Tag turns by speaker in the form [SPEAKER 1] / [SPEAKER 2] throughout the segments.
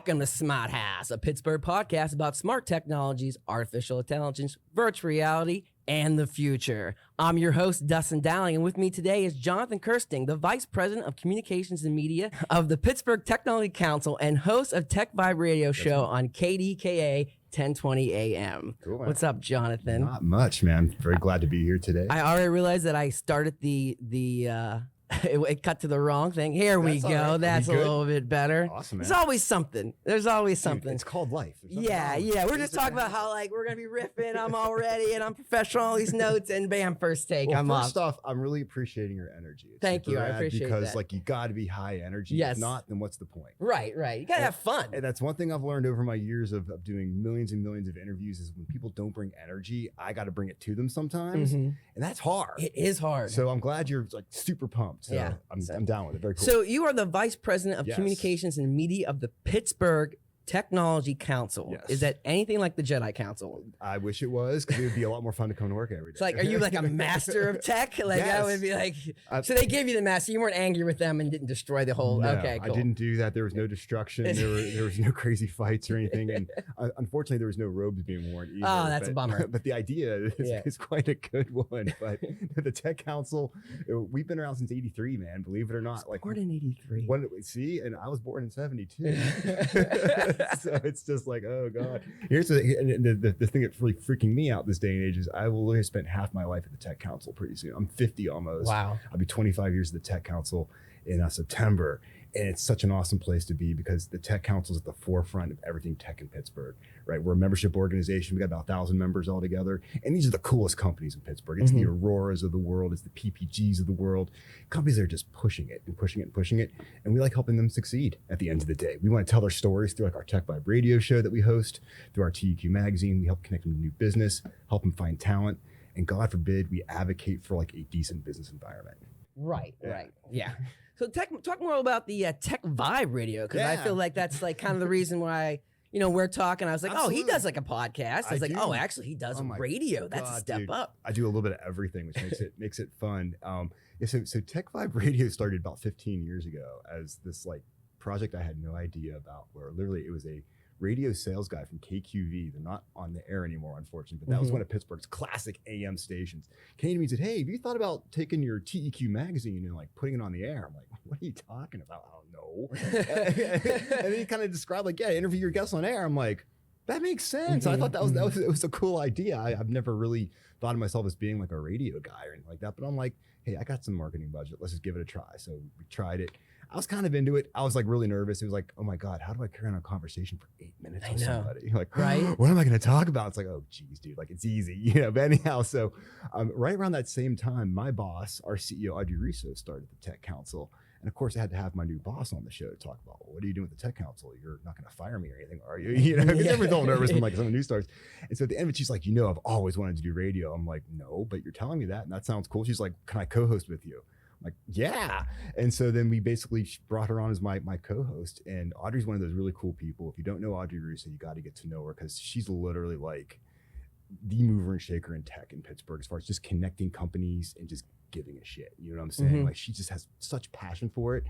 [SPEAKER 1] Welcome to Smart Haus, a Pittsburgh podcast about smart technologies, artificial intelligence, virtual reality, and the future. I'm your host, Dustin Dowling, and with me today is Jonathan Kersting, the Vice President of Communications and Media of the Pittsburgh Technology Council and host of Tech Vibe Radio Show on KDKA 1020 AM.
[SPEAKER 2] Cool, man.
[SPEAKER 1] What's up, Jonathan?
[SPEAKER 2] Not much, man. Very glad to be here today.
[SPEAKER 1] I already realized that I started it cut to the wrong thing. Here we go.
[SPEAKER 2] Right.
[SPEAKER 1] That's a little bit better.
[SPEAKER 2] Awesome, man.
[SPEAKER 1] There's always something. There's always something.
[SPEAKER 2] Dude, it's called life.
[SPEAKER 1] Yeah. We're just talking about how we're gonna be riffing. I'm all ready and I'm professional. All these notes and bam, first take.
[SPEAKER 2] Well,
[SPEAKER 1] I'm
[SPEAKER 2] first
[SPEAKER 1] off.
[SPEAKER 2] off, I'm really appreciating your energy. It's
[SPEAKER 1] Thank
[SPEAKER 2] super
[SPEAKER 1] you. I
[SPEAKER 2] rad
[SPEAKER 1] appreciate
[SPEAKER 2] because
[SPEAKER 1] that.
[SPEAKER 2] you got to be high energy.
[SPEAKER 1] Yes.
[SPEAKER 2] If not, then what's the point?
[SPEAKER 1] Right. You gotta have fun.
[SPEAKER 2] And that's one thing I've learned over my years of doing millions and millions of interviews is when people don't bring energy, I got to bring it to them sometimes, and that's hard.
[SPEAKER 1] It is hard.
[SPEAKER 2] So I'm glad you're super pumped. So
[SPEAKER 1] Yeah.
[SPEAKER 2] I'm down with it. Very cool.
[SPEAKER 1] So you are the Vice President of
[SPEAKER 2] Yes.
[SPEAKER 1] Communications and Media of the Pittsburgh Technology Council.
[SPEAKER 2] Yes.
[SPEAKER 1] Is that anything like the Jedi Council?
[SPEAKER 2] I wish it was, because it would be a lot more fun to come to work every day.
[SPEAKER 1] It's like, are you like a master of tech? Like that
[SPEAKER 2] Yes.
[SPEAKER 1] would be like. So they gave you the master. You weren't angry with them and didn't destroy the whole.
[SPEAKER 2] No,
[SPEAKER 1] Okay, cool.
[SPEAKER 2] I didn't do that. There was no destruction. There was no crazy fights or anything. And unfortunately, there was no robes being worn either.
[SPEAKER 1] Oh, that's a bummer.
[SPEAKER 2] But the idea is quite a good one. But the Tech Council, we've been around since '83, man. Believe it or not.
[SPEAKER 1] Born in '83.
[SPEAKER 2] See, and I was born in '72. So it's just like, oh God. Here's the thing that's really freaking me out this day and age is I will literally spend half my life at the Tech Council pretty soon. I'm 50 almost.
[SPEAKER 1] Wow.
[SPEAKER 2] I'll be 25 years at the Tech Council in September. And it's such an awesome place to be because the Tech Council is at the forefront of everything tech in Pittsburgh, right? We're a membership organization. We got about 1,000 members all together. And these are the coolest companies in Pittsburgh. It's the Auroras of the world. It's the PPGs of the world. Companies that are just pushing it and pushing it and pushing it. And we like helping them succeed at the end of the day. We want to tell their stories through our Tech Vibe radio show that we host, through our TEQ magazine. We help connect them to new business, help them find talent. And God forbid, we advocate for a decent business environment.
[SPEAKER 1] Right. Yeah. So talk more about the Tech Vibe radio, because I feel like that's kind of the reason why, we're talking. I was like,
[SPEAKER 2] Absolutely.
[SPEAKER 1] oh, he does a podcast. I was like,
[SPEAKER 2] do.
[SPEAKER 1] oh, actually he does radio. That's a step up.
[SPEAKER 2] I do a little bit of everything, which makes it fun. So Tech Vibe radio started about 15 years ago as this project I had no idea about, where literally it was a radio sales guy from KQV. They're not on the air anymore, unfortunately, but that was one of Pittsburgh's classic AM stations. Came to me and said, hey, have you thought about taking your TEQ magazine and putting it on the air? I'm like, what are you talking about? I don't know. And then he kind of described interview your guests on air. I'm like, that makes sense. I thought that was a cool idea. I've never really thought of myself as being a radio guy or anything like that, but I'm like, hey, I got some marketing budget. Let's just give it a try. So we tried it. I was kind of into it. I was really nervous. It was like, oh my God, how do I carry on a conversation for 8 minutes with somebody?
[SPEAKER 1] Right?
[SPEAKER 2] What am I going to talk about? It's like, oh geez, dude, it's easy, But anyhow, so right around that same time, my boss, our CEO, Audrey Russo, started the Tech Council. And of course I had to have my new boss on the show to talk about, well, what are you doing with the Tech Council? You're not going to fire me or anything, are you? Because everyone's all nervous when some news starts. And so at the end of it, she's like, I've always wanted to do radio. I'm like, no, but you're telling me that, and that sounds cool. She's like, can I co-host with you? I'm like, yeah. And so then we basically brought her on as my co-host. And Audrey's one of those really cool people. If you don't know Audrey Russo, you got to get to know her, because she's literally the mover and shaker in tech in Pittsburgh, as far as just connecting companies and just giving a shit. You know what I'm saying? She just has such passion for it.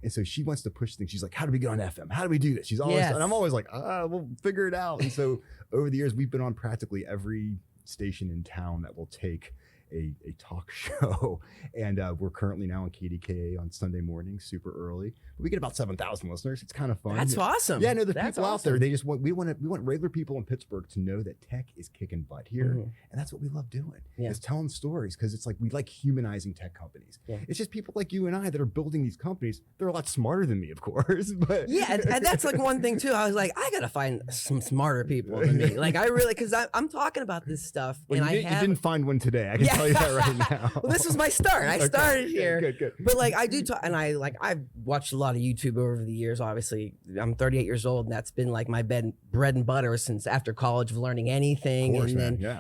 [SPEAKER 2] And so she wants to push things. She's like, how do we get on FM? How do we do this? She's always, and I'm always like, we'll figure it out. And so over the years, we've been on practically every station in town that will take a talk show, and we're currently now on KDKA on Sunday mornings, super early. But we get about 7,000 listeners. It's kind of fun.
[SPEAKER 1] That's awesome.
[SPEAKER 2] Yeah, no, the people out there, they just we want regular people in Pittsburgh to know that tech is kicking butt here, and that's what we love doing. Is telling stories, because it's we like humanizing tech companies. It's just people like you and I that are building these companies. They're a lot smarter than me, of course, but
[SPEAKER 1] and that's one thing too. I was like, I gotta find some smarter people than me. I really, because I'm talking about this stuff,
[SPEAKER 2] and you didn't find one today. I can tell you that right now.
[SPEAKER 1] Well, this was my start. I started here.
[SPEAKER 2] Good.
[SPEAKER 1] But I do talk, and I've watched a lot of YouTube over the years. Obviously, I'm 38 years old, and that's been my bread and butter since after college of learning anything.
[SPEAKER 2] Of course,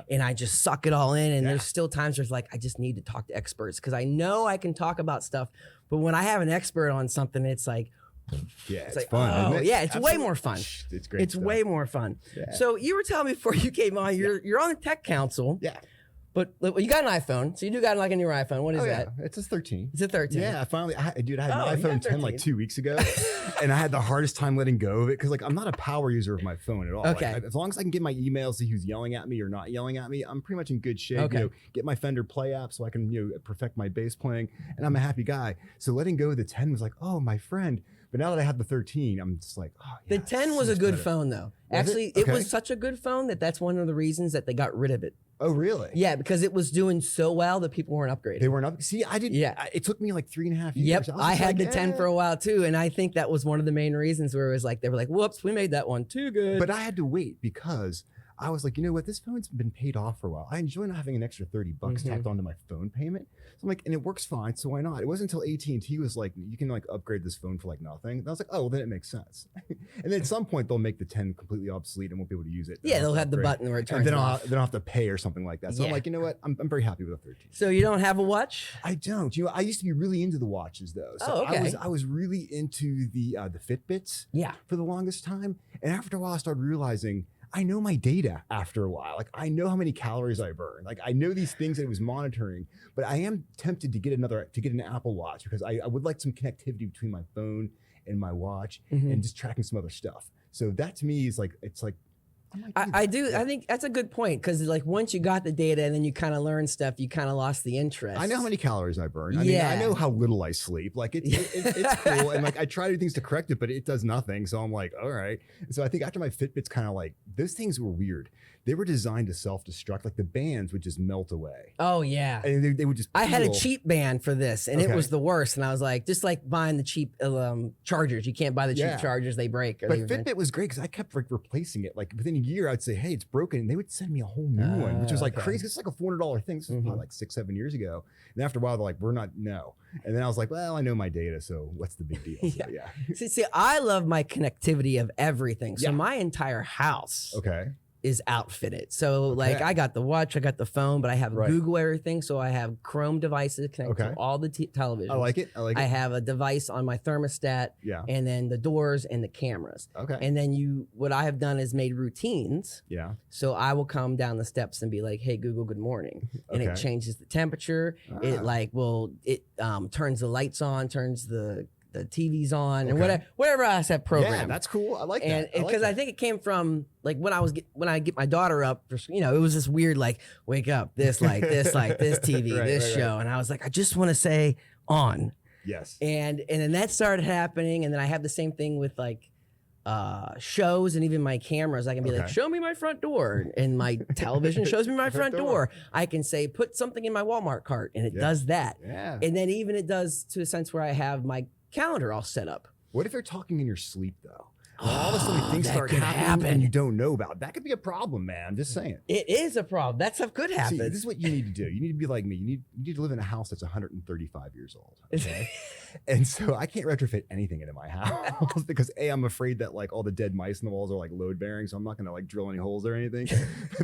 [SPEAKER 1] and I just suck it all in. And there's still times where it's I just need to talk to experts, because I know I can talk about stuff, but when I have an expert on something, it's
[SPEAKER 2] it's fun. Isn't it?
[SPEAKER 1] Yeah, it's way more fun.
[SPEAKER 2] It's great.
[SPEAKER 1] It's way more fun. So you were telling me before you came on, you're on the Tech Council.
[SPEAKER 2] Yeah.
[SPEAKER 1] But you got an iPhone, so you do got like a new iPhone. What is that?
[SPEAKER 2] It's a 13.
[SPEAKER 1] It's a 13.
[SPEAKER 2] Yeah, I had
[SPEAKER 1] Oh,
[SPEAKER 2] an
[SPEAKER 1] you
[SPEAKER 2] iPhone
[SPEAKER 1] got
[SPEAKER 2] 10 like 2 weeks ago, and I had the hardest time letting go of it because like I'm not a power user of my phone at all.
[SPEAKER 1] Okay.
[SPEAKER 2] Like, as long as I can get my emails, see who's yelling at me or not yelling at me, I'm pretty much in good shape.
[SPEAKER 1] Okay.
[SPEAKER 2] Get my Fender Play app so I can perfect my bass playing, and I'm a happy guy. So letting go of the 10 was like, oh, my friend. But now that I have the 13, I'm just like, oh, yeah.
[SPEAKER 1] The 10 was a good phone, though. Actually, it was such a good phone that's one of the reasons that they got rid of it.
[SPEAKER 2] Oh, really?
[SPEAKER 1] Yeah, because it was doing so well that people weren't upgrading.
[SPEAKER 2] They weren't up. See, I didn't.
[SPEAKER 1] Yeah.
[SPEAKER 2] It took me like 3.5 years.
[SPEAKER 1] Yep, I had the 10 for a while too, and I think that was one of the main reasons where it was like they were like, "Whoops, we made that one too good."
[SPEAKER 2] But I had to wait because I was like, you know what? This phone's been paid off for a while. I enjoy not having an extra $30 tacked onto my phone payment. So I'm like, and it works fine, so why not? It wasn't until AT&T was like, you can like upgrade this phone for like nothing. And I was like, oh, well, then it makes sense. And then at some point they'll make the 10 completely obsolete and won't be able to use it.
[SPEAKER 1] Yeah, they'll have the button where it turns
[SPEAKER 2] and
[SPEAKER 1] off.
[SPEAKER 2] Then I'll have to pay or something like that. So I'm
[SPEAKER 1] Yeah.
[SPEAKER 2] like, you know what? I'm very happy with a 13.
[SPEAKER 1] So you don't have a watch?
[SPEAKER 2] I don't. I used to be really into the watches though. So
[SPEAKER 1] Oh, okay.
[SPEAKER 2] I was really into the Fitbits.
[SPEAKER 1] Yeah.
[SPEAKER 2] For the longest time. And after a while I started realizing I know my data after a while. Like I know how many calories I burn. Like I know these things that it was monitoring, but I am tempted to get an Apple Watch because I would like some connectivity between my phone and my watch and just tracking some other stuff. So that to me is like, it's like,
[SPEAKER 1] I think that's a good point because like once you got the data and then you kind of learn stuff, you kind of lost the interest.
[SPEAKER 2] I know how many calories I burn. I mean, I know how little I sleep. Like it's cool. And like I try to do things to correct it, but it does nothing. So I'm like, all right. And so I think after my Fitbit's kind of like, those things were weird. They were designed to self-destruct. Like the bands would just melt away.
[SPEAKER 1] Oh yeah.
[SPEAKER 2] And they would just
[SPEAKER 1] I had a cheap band for this and it
[SPEAKER 2] Okay.
[SPEAKER 1] was the worst. And I was like, just like buying the cheap chargers. You can't buy the cheap
[SPEAKER 2] Yeah.
[SPEAKER 1] chargers, they break.
[SPEAKER 2] But Fitbit was great because I kept like replacing it. Like within a year, I'd say, "Hey, it's broken," and they would send me a whole new one, which was like
[SPEAKER 1] okay.
[SPEAKER 2] crazy. It's like a $400 thing. This was probably like 6-7 years ago. And after a while, they're like, "We're not no." And then I was like, "Well, I know my data, so what's the big deal?" So, yeah.
[SPEAKER 1] See, I love my connectivity of everything. So
[SPEAKER 2] Yeah.
[SPEAKER 1] my entire house
[SPEAKER 2] Okay.
[SPEAKER 1] is outfitted. So like
[SPEAKER 2] Okay.
[SPEAKER 1] I got the watch, I got the phone, but I have
[SPEAKER 2] Right.
[SPEAKER 1] Google everything. So I have Chrome devices connected
[SPEAKER 2] Okay.
[SPEAKER 1] to all the televisions.
[SPEAKER 2] I like it.
[SPEAKER 1] I have a device on my thermostat
[SPEAKER 2] Yeah.
[SPEAKER 1] and then the doors and the cameras.
[SPEAKER 2] Okay.
[SPEAKER 1] And then what I have done is made routines.
[SPEAKER 2] Yeah.
[SPEAKER 1] So I will come down the steps and be like, "Hey Google, good morning," and it
[SPEAKER 2] Okay.
[SPEAKER 1] changes the temperature. It
[SPEAKER 2] Ah.
[SPEAKER 1] turns the lights on, turns the TVs on, and
[SPEAKER 2] Okay.
[SPEAKER 1] whatever I set programmed.
[SPEAKER 2] Yeah, that's cool. I like
[SPEAKER 1] And
[SPEAKER 2] that. I like
[SPEAKER 1] because I
[SPEAKER 2] that.
[SPEAKER 1] think it came from like when I get my daughter up, it was this weird like wake up, this like this like this TV,
[SPEAKER 2] Right,
[SPEAKER 1] this
[SPEAKER 2] right,
[SPEAKER 1] show, and I was like, I just want to say on,
[SPEAKER 2] Yes.
[SPEAKER 1] and then that started happening, and then I have the same thing with like shows and even my cameras. I can be like,
[SPEAKER 2] Okay.
[SPEAKER 1] show me my front door, and my television shows me my front door. I can say put something in my Walmart cart, and it does that,
[SPEAKER 2] Yeah.
[SPEAKER 1] and then even it does to a sense where I have my calendar all set up.
[SPEAKER 2] What if you're talking in your sleep though? All of a sudden things
[SPEAKER 1] that
[SPEAKER 2] start
[SPEAKER 1] could
[SPEAKER 2] happening
[SPEAKER 1] happen.
[SPEAKER 2] and you don't know about. That could be a problem, man. I'm just saying.
[SPEAKER 1] It is a problem. That stuff could happen.
[SPEAKER 2] See, this is what you need to do. You need to be like me. You need to live in a house that's 135 years old. Okay. And so I can't retrofit anything into my house because I'm afraid that like all the dead mice in the walls are like load bearing. So I'm not going to like drill any holes or anything.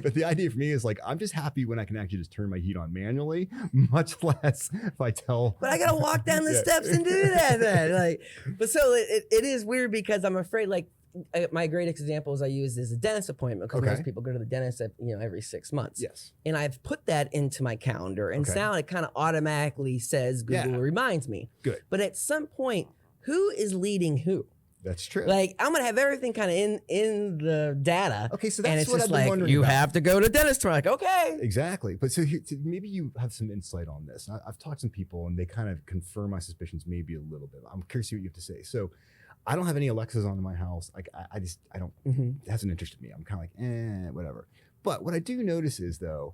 [SPEAKER 2] But the idea for me is like, I'm just happy when I can actually just turn my heat on manually, much less if I tell.
[SPEAKER 1] But I gotta walk down the
[SPEAKER 2] Yeah.
[SPEAKER 1] steps and do that then. Like, but so it is weird because I'm afraid like my greatest example is I use is a dentist appointment because
[SPEAKER 2] Okay.
[SPEAKER 1] most people go to the dentist every 6 months.
[SPEAKER 2] Yes.
[SPEAKER 1] And I've put that into my calendar, and
[SPEAKER 2] Okay.
[SPEAKER 1] now it kind of automatically says Google
[SPEAKER 2] Yeah.
[SPEAKER 1] reminds me.
[SPEAKER 2] Good.
[SPEAKER 1] But at some point, who is leading who?
[SPEAKER 2] That's true.
[SPEAKER 1] Like I'm gonna have everything kind of in the data.
[SPEAKER 2] Okay, so
[SPEAKER 1] and
[SPEAKER 2] that's
[SPEAKER 1] it's
[SPEAKER 2] what
[SPEAKER 1] just
[SPEAKER 2] I've been
[SPEAKER 1] like
[SPEAKER 2] wondering
[SPEAKER 1] you
[SPEAKER 2] about.
[SPEAKER 1] have to go to dentist. We're like, okay.
[SPEAKER 2] Exactly. But so maybe you have some insight on this. I've talked to some people and they kind of confirm my suspicions maybe a little bit. I'm curious to see what you have to say. So I don't have any Alexas on in my house. Like I don't, it hasn't interested me. I'm kind of like, whatever. But what I do notice is though,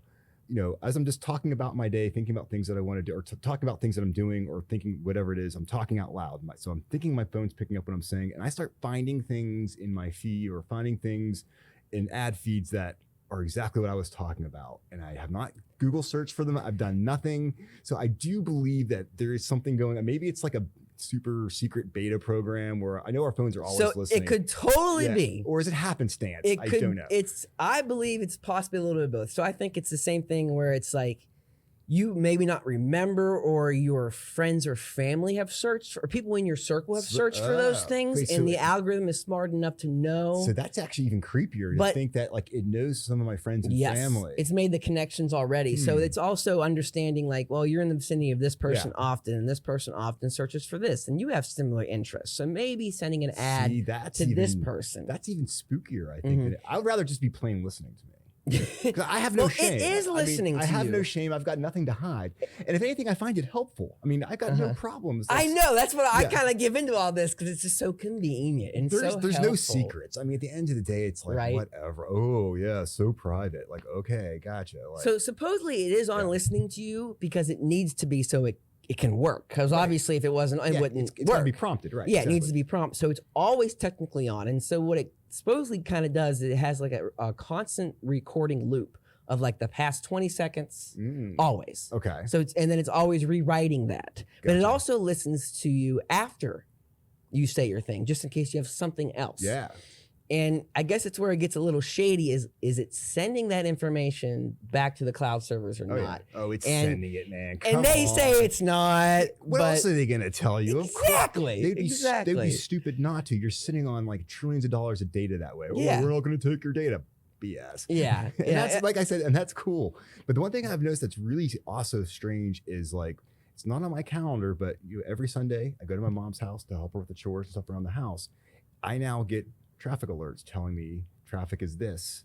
[SPEAKER 2] as I'm just talking about my day, thinking about things that I want to do, or talking about things that I'm doing, or thinking whatever it is, I'm talking out loud. So I'm thinking my phone's picking up what I'm saying, and I start finding things in my feed or finding things in ad feeds that are exactly what I was talking about. And I have not Google searched for them. I've done nothing. So I do believe that there is something going on. Maybe it's like a super secret beta program where I know our phones are always
[SPEAKER 1] So
[SPEAKER 2] listening.
[SPEAKER 1] it could totally
[SPEAKER 2] Yeah.
[SPEAKER 1] be.
[SPEAKER 2] Or is it happenstance?
[SPEAKER 1] It
[SPEAKER 2] I
[SPEAKER 1] could.
[SPEAKER 2] don't know.
[SPEAKER 1] I believe it's possibly a little bit of both. So I think it's the same thing where it's like you maybe not remember, or your friends or family have searched, or people in your circle have searched for those things,
[SPEAKER 2] wait,
[SPEAKER 1] and the algorithm is smart enough to know.
[SPEAKER 2] So that's actually even creepier to think that like it knows some of my friends and family.
[SPEAKER 1] It's made the connections already. So it's also understanding like, well, you're in the vicinity of this person often, and this person often searches for this, and you have similar interests. So maybe sending an ad to this person.
[SPEAKER 2] That's even spookier, I think. I would rather just be plain listening to me. Because I have no shame.
[SPEAKER 1] It is listening to you.
[SPEAKER 2] I have no shame. I've got nothing to hide. And if anything, I find it helpful. I mean, I got no problems.
[SPEAKER 1] I know. That's what I kind of give into all this, because it's just so convenient and
[SPEAKER 2] there's no secrets. I mean, at the end of the day, it's like, whatever. Oh, yeah, so private. Like, okay, gotcha. Like,
[SPEAKER 1] so supposedly it is on listening to you because it needs to be so it can work. Because obviously if it wasn't, it wouldn't
[SPEAKER 2] it's got to be prompted, right?
[SPEAKER 1] Yeah, exactly. It needs to be prompted. So it's always technically on. And so what it supposedly kind of does, it has like a constant recording loop of like the past 20 seconds, always.
[SPEAKER 2] Okay.
[SPEAKER 1] So and then it's always rewriting that. Gotcha. But it also listens to you after you say your thing, just in case you have something else.
[SPEAKER 2] Yeah.
[SPEAKER 1] And I guess it's where it gets a little shady. Is it sending that information back to the cloud servers or not?
[SPEAKER 2] Yeah. Oh, it's sending it, man.
[SPEAKER 1] Come and they say it's not.
[SPEAKER 2] What else are they going to tell you?
[SPEAKER 1] Exactly.
[SPEAKER 2] They'd be stupid not to. You're sitting on like trillions of dollars of data that way.
[SPEAKER 1] Yeah.
[SPEAKER 2] We're not going to take your data. BS.
[SPEAKER 1] Yeah.
[SPEAKER 2] And that's, like I said, and that's cool. But the one thing I've noticed that's really also strange is like, it's not on my calendar, but every Sunday I go to my mom's house to help her with the chores and stuff around the house. I now get traffic alerts telling me traffic is this